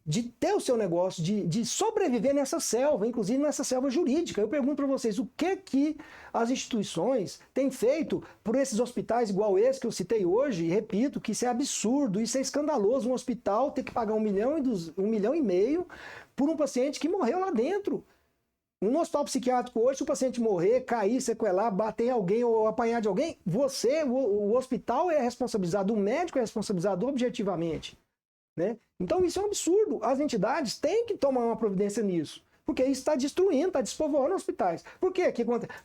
de ter o seu negócio, de sobreviver nessa selva, inclusive nessa selva jurídica. Eu pergunto para vocês, o que as instituições têm feito por esses hospitais igual esse que eu citei hoje? E repito que isso é absurdo, isso é escandaloso, um hospital ter que pagar 1,5 milhão por um paciente que morreu lá dentro. No hospital psiquiátrico hoje, se o paciente morrer, cair, sequelar, bater em alguém ou apanhar de alguém, o hospital é responsabilizado, o médico é responsabilizado objetivamente. Né? Então isso é um absurdo. As entidades têm que tomar uma providência nisso. Porque isso está destruindo, está despovoando hospitais. Por quê?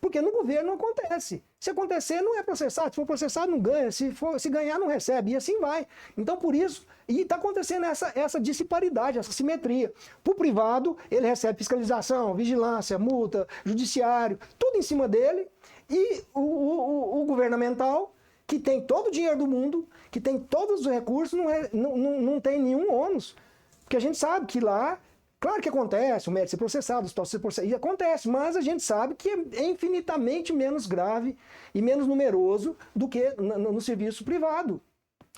Porque no governo não acontece. Se acontecer, não é processado. Se for processado, não ganha. Se ganhar, não recebe. E assim vai. Então, por isso, e está acontecendo essa disparidade, essa simetria. Para o privado, ele recebe fiscalização, vigilância, multa, judiciário, tudo em cima dele. E o governamental, que tem todo o dinheiro do mundo, que tem todos os recursos, não tem nenhum ônus. Porque a gente sabe que lá, claro que acontece, o médico ser processado, o hospital ser processado, e acontece, mas a gente sabe que é infinitamente menos grave e menos numeroso do que no serviço privado.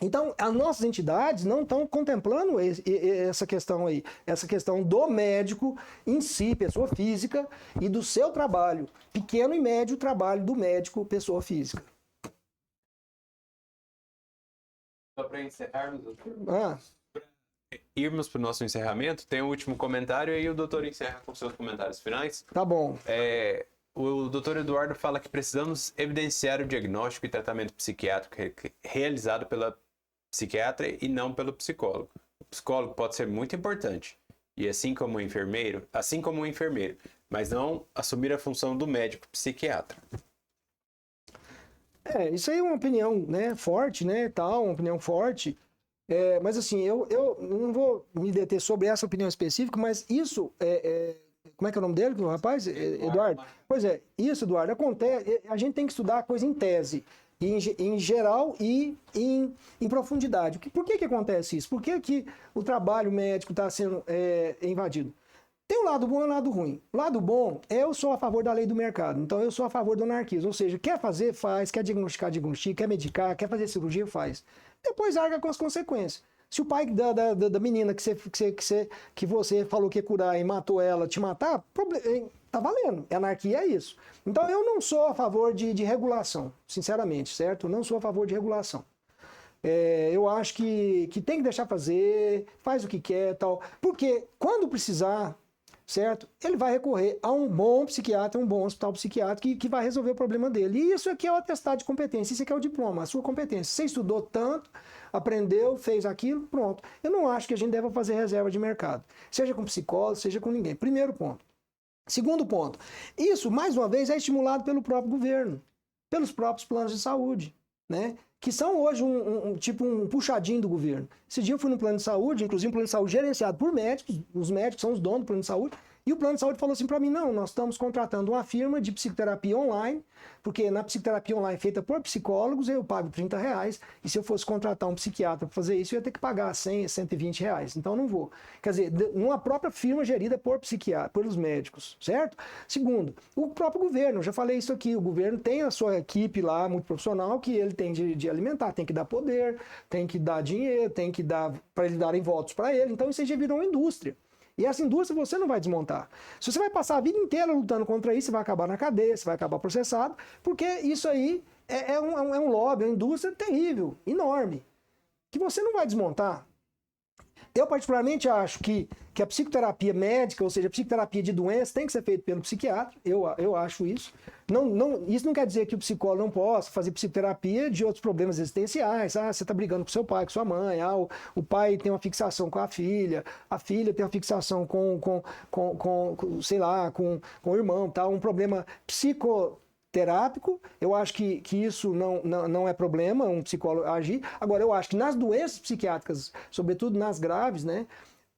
Então, as nossas entidades não estão contemplando essa questão aí, essa questão do médico em si, pessoa física, e do seu trabalho, pequeno e médio trabalho do médico, pessoa física. Só para encerrarmos, doutor. Irmos para o nosso encerramento, tem o último comentário e aí o doutor encerra com seus comentários finais. Tá bom. O doutor Eduardo fala que precisamos evidenciar o diagnóstico e tratamento psiquiátrico realizado pela psiquiatra e não pelo psicólogo. psicólogo pode ser muito importante. E assim como o enfermeiro, mas não assumir a função do médico psiquiatra. Isso aí é uma opinião, né, forte, né, tal, uma opinião forte. Mas assim, eu não vou me deter sobre essa opinião específica, mas isso como é que é o nome dele, o rapaz? Eduardo? Pois é, isso, Eduardo, acontece, a gente tem que estudar a coisa em tese, em geral e em profundidade. Por que acontece isso? Por que o trabalho médico está sendo invadido? Tem um lado bom e um lado ruim. O lado bom eu sou a favor da lei do mercado. Então eu sou a favor do anarquismo. Ou seja, quer fazer, faz. Quer diagnosticar, diagnostica. Quer medicar, quer fazer cirurgia, faz. Depois larga com as consequências. Se o pai da menina que você falou que ia curar e matou ela, te matar, tá valendo. Anarquia é isso. Então eu não sou a favor de regulação, sinceramente, certo? Eu não sou a favor de regulação. Eu acho que tem que deixar fazer, faz o que quer tal. Porque quando precisar, certo? Ele vai recorrer a um bom psiquiatra, um bom hospital psiquiátrico que vai resolver o problema dele. E isso aqui é o atestado de competência, isso aqui é o diploma, a sua competência. Você estudou tanto, aprendeu, fez aquilo, pronto. Eu não acho que a gente deva fazer reserva de mercado, seja com psicólogo, seja com ninguém. Primeiro ponto. Segundo ponto, isso, mais uma vez, é estimulado pelo próprio governo, pelos próprios planos de saúde, né? Que são hoje um puxadinho do governo. Esse dia eu fui no plano de saúde, inclusive um plano de saúde gerenciado por médicos, os médicos são os donos do plano de saúde, e o plano de saúde falou assim para mim, não, nós estamos contratando uma firma de psicoterapia online, porque na psicoterapia online feita por psicólogos eu pago R$30, e se eu fosse contratar um psiquiatra para fazer isso, eu ia ter que pagar R$100, R$120, então eu não vou. Quer dizer, numa própria firma gerida por psiquiatra, pelos médicos, certo? Segundo, o próprio governo, eu já falei isso aqui, o governo tem a sua equipe lá, muito profissional, que ele tem de alimentar, tem que dar poder, tem que dar dinheiro, tem que dar, para eles darem votos para ele, então isso aí já virou uma indústria. E essa indústria você não vai desmontar. Se você vai passar a vida inteira lutando contra isso, você vai acabar na cadeia, você vai acabar processado, porque isso aí é um lobby, é uma indústria terrível, enorme, que você não vai desmontar. Eu particularmente acho que a psicoterapia médica, ou seja, a psicoterapia de doença, tem que ser feita pelo psiquiatra, eu acho isso. Isso não quer dizer que o psicólogo não possa fazer psicoterapia de outros problemas existenciais. Você está brigando com seu pai, com sua mãe, o pai tem uma fixação com a filha tem uma fixação sei lá, com o irmão, tá? Um problema psicoterápico, eu acho que isso não é problema, um psicólogo agir. Agora, eu acho que nas doenças psiquiátricas, sobretudo nas graves, né,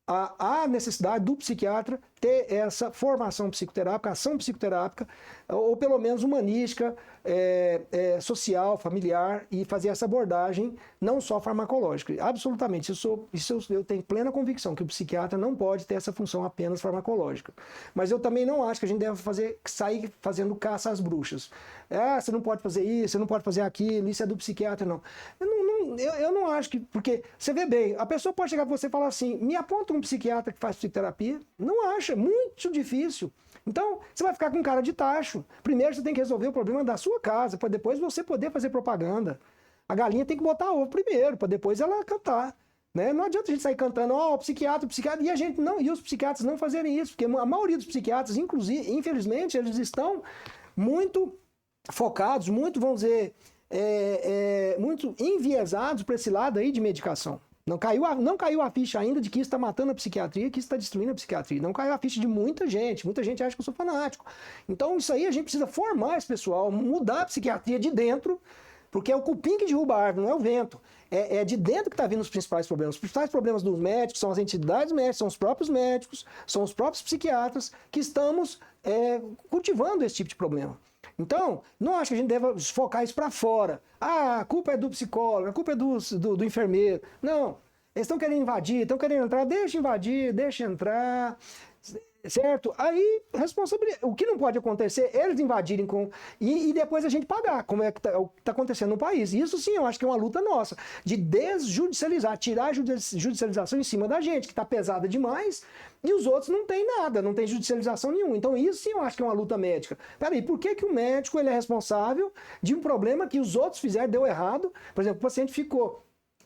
há necessidade do psiquiatra ter essa formação psicoterápica, ação psicoterápica, ou pelo menos humanística, social, familiar, e fazer essa abordagem não só farmacológica. Absolutamente, eu tenho plena convicção que o psiquiatra não pode ter essa função apenas farmacológica. Mas eu também não acho que a gente deve sair fazendo caça às bruxas. Você não pode fazer isso, você não pode fazer aquilo, isso é do psiquiatra, não. Eu não acho que... Porque, você vê bem, a pessoa pode chegar para você e falar assim, me aponta um psiquiatra que faz psicoterapia. Não acha, muito difícil. Então, você vai ficar com cara de tacho. Primeiro você tem que resolver o problema da sua casa, para depois você poder fazer propaganda. A galinha tem que botar ovo primeiro, para depois ela cantar. Né? Não adianta a gente sair cantando, psiquiatra, e os psiquiatras não fazerem isso, porque a maioria dos psiquiatras, inclusive, infelizmente, eles estão muito focados, muito, vamos dizer, muito enviesados para esse lado aí de medicação. Não caiu a ficha ainda de que isso está matando a psiquiatria, que isso está destruindo a psiquiatria. Não caiu a ficha de muita gente acha que eu sou fanático. Então isso aí a gente precisa formar esse pessoal, mudar a psiquiatria de dentro, porque é o cupim que derruba a árvore, não é o vento. É de dentro que está vindo os principais problemas. Os principais problemas dos médicos são as entidades médicas, são os próprios médicos, são os próprios psiquiatras que estamos cultivando esse tipo de problema. Então, não acho que a gente deva focar isso para fora. A culpa é do psicólogo, a culpa é do enfermeiro. Não, eles estão querendo invadir, estão querendo entrar, deixa invadir, deixa entrar, certo? Aí, responsabilidade. O que não pode acontecer é eles invadirem e depois a gente pagar, como é que está acontecendo no país. Isso sim, eu acho que é uma luta nossa, de desjudicializar, tirar a judicialização em cima da gente, que está pesada demais, e os outros não tem nada, não tem judicialização nenhuma. Então isso sim eu acho que é uma luta médica. Peraí, por que o médico ele é responsável de um problema que os outros fizeram, deu errado? Por exemplo, o paciente ficou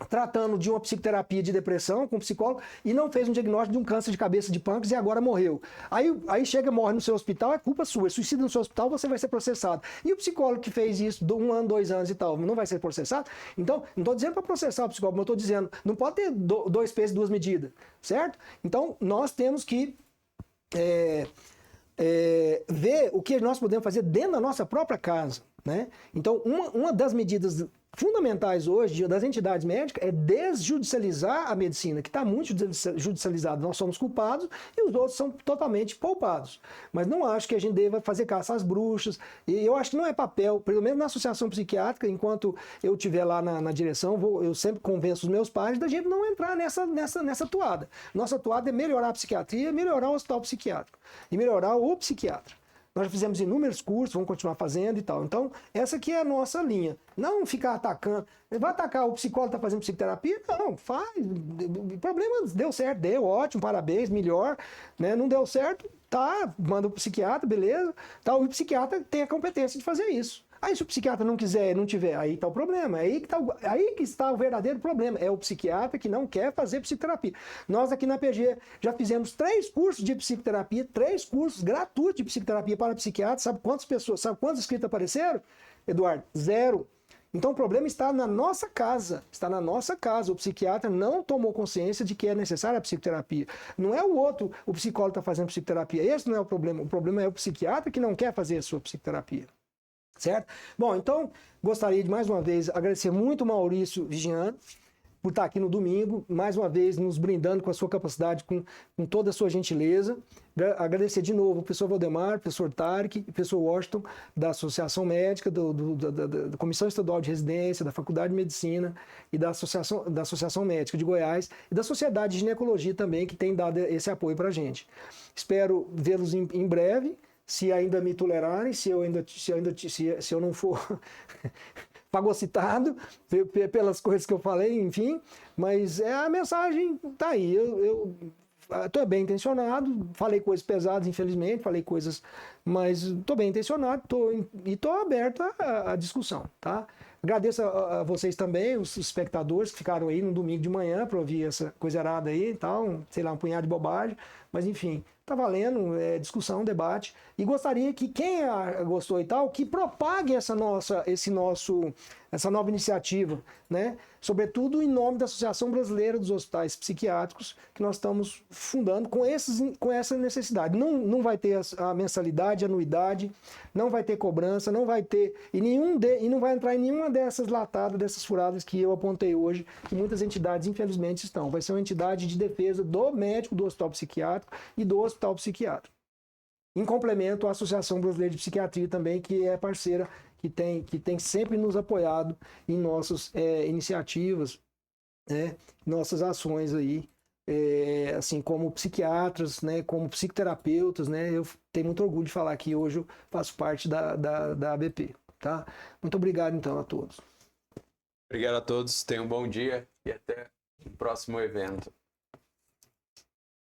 tratando de uma psicoterapia de depressão com um psicólogo e não fez um diagnóstico de um câncer de cabeça de pâncreas e agora morreu. Aí chega, morre no seu hospital, é culpa sua. Suicida no seu hospital, você vai ser processado. E o psicólogo que fez isso 1 ano, 2 anos e tal, não vai ser processado? Então, não estou dizendo para processar o psicólogo, mas estou dizendo, não pode ter 2 pesos e 2 medidas, certo? Então, nós temos que ver o que nós podemos fazer dentro da nossa própria casa, né? Então, uma das medidas fundamentais hoje das entidades médicas é desjudicializar a medicina, que está muito judicializada. Nós somos culpados e os outros são totalmente poupados. Mas não acho que a gente deva fazer caça às bruxas. E eu acho que não é papel, pelo menos na associação psiquiátrica, enquanto eu estiver lá na direção, eu sempre convenço os meus pares da gente não entrar nessa toada. Nossa toada é melhorar a psiquiatria, melhorar o hospital psiquiátrico e melhorar o psiquiatra. Nós já fizemos inúmeros cursos, vamos continuar fazendo e tal. Então, essa aqui é a nossa linha. Não ficar atacando. Vai atacar o psicólogo que está fazendo psicoterapia? Não, faz. O problema deu certo, deu, ótimo, parabéns, melhor. Né? Não deu certo, tá, manda o psiquiatra, beleza. Tá, o psiquiatra tem a competência de fazer isso. Aí se o psiquiatra não quiser, não tiver, aí está o problema. Aí que está o verdadeiro problema. É o psiquiatra que não quer fazer psicoterapia. Nós aqui na PG já fizemos 3 cursos de psicoterapia, 3 cursos gratuitos de psicoterapia para psiquiatras. Sabe quantas pessoas, sabe quantos inscritos apareceram? Eduardo, 0. Então o problema está na nossa casa. Está na nossa casa. O psiquiatra não tomou consciência de que é necessária a psicoterapia. Não é o outro, o psicólogo está fazendo psicoterapia. Esse não é o problema. O problema é o psiquiatra que não quer fazer a sua psicoterapia. Certo? Bom, então, gostaria de mais uma vez agradecer muito o Maurício Vigiano por estar aqui no domingo, mais uma vez nos brindando com a sua capacidade, com toda a sua gentileza. Agradecer de novo o professor Valdemar, o professor Tarek, o professor Washington, da Associação Médica, da Comissão Estadual de Residência, da Faculdade de Medicina e da Associação Médica de Goiás e da Sociedade de Ginecologia também, que tem dado esse apoio para a gente. Espero vê-los em breve. Se ainda me tolerarem, se eu não for fagocitado pelas coisas que eu falei, enfim, mas a mensagem tá aí. Eu estou bem intencionado, falei coisas pesadas, infelizmente, falei coisas, mas estou bem intencionado e estou aberto à discussão, tá? Agradeço a vocês também, os espectadores que ficaram aí no domingo de manhã para ouvir essa coisa errada aí e tal, sei lá, um punhado de bobagem, mas enfim, tá valendo, discussão, debate, e gostaria que quem gostou e tal, que propague essa nova iniciativa, né? Sobretudo em nome da Associação Brasileira dos Hospitais Psiquiátricos, que nós estamos fundando com essa necessidade. Não vai ter a mensalidade, a anuidade, não vai ter cobrança, não vai ter, e não vai entrar em nenhuma dessas latadas, dessas furadas que eu apontei hoje, que muitas entidades, infelizmente, estão. Vai ser uma entidade de defesa do médico, do hospital psiquiátrico e do hospital psiquiátrico. Em complemento à Associação Brasileira de Psiquiatria também, que é parceira, que tem sempre nos apoiado em nossas iniciativas, né, nossas ações aí, assim como psiquiatras, né, como psicoterapeutas, né, eu tenho muito orgulho de falar que hoje eu faço parte da ABP, tá? Muito obrigado então a todos. Obrigado a todos, tenham um bom dia e até o próximo evento.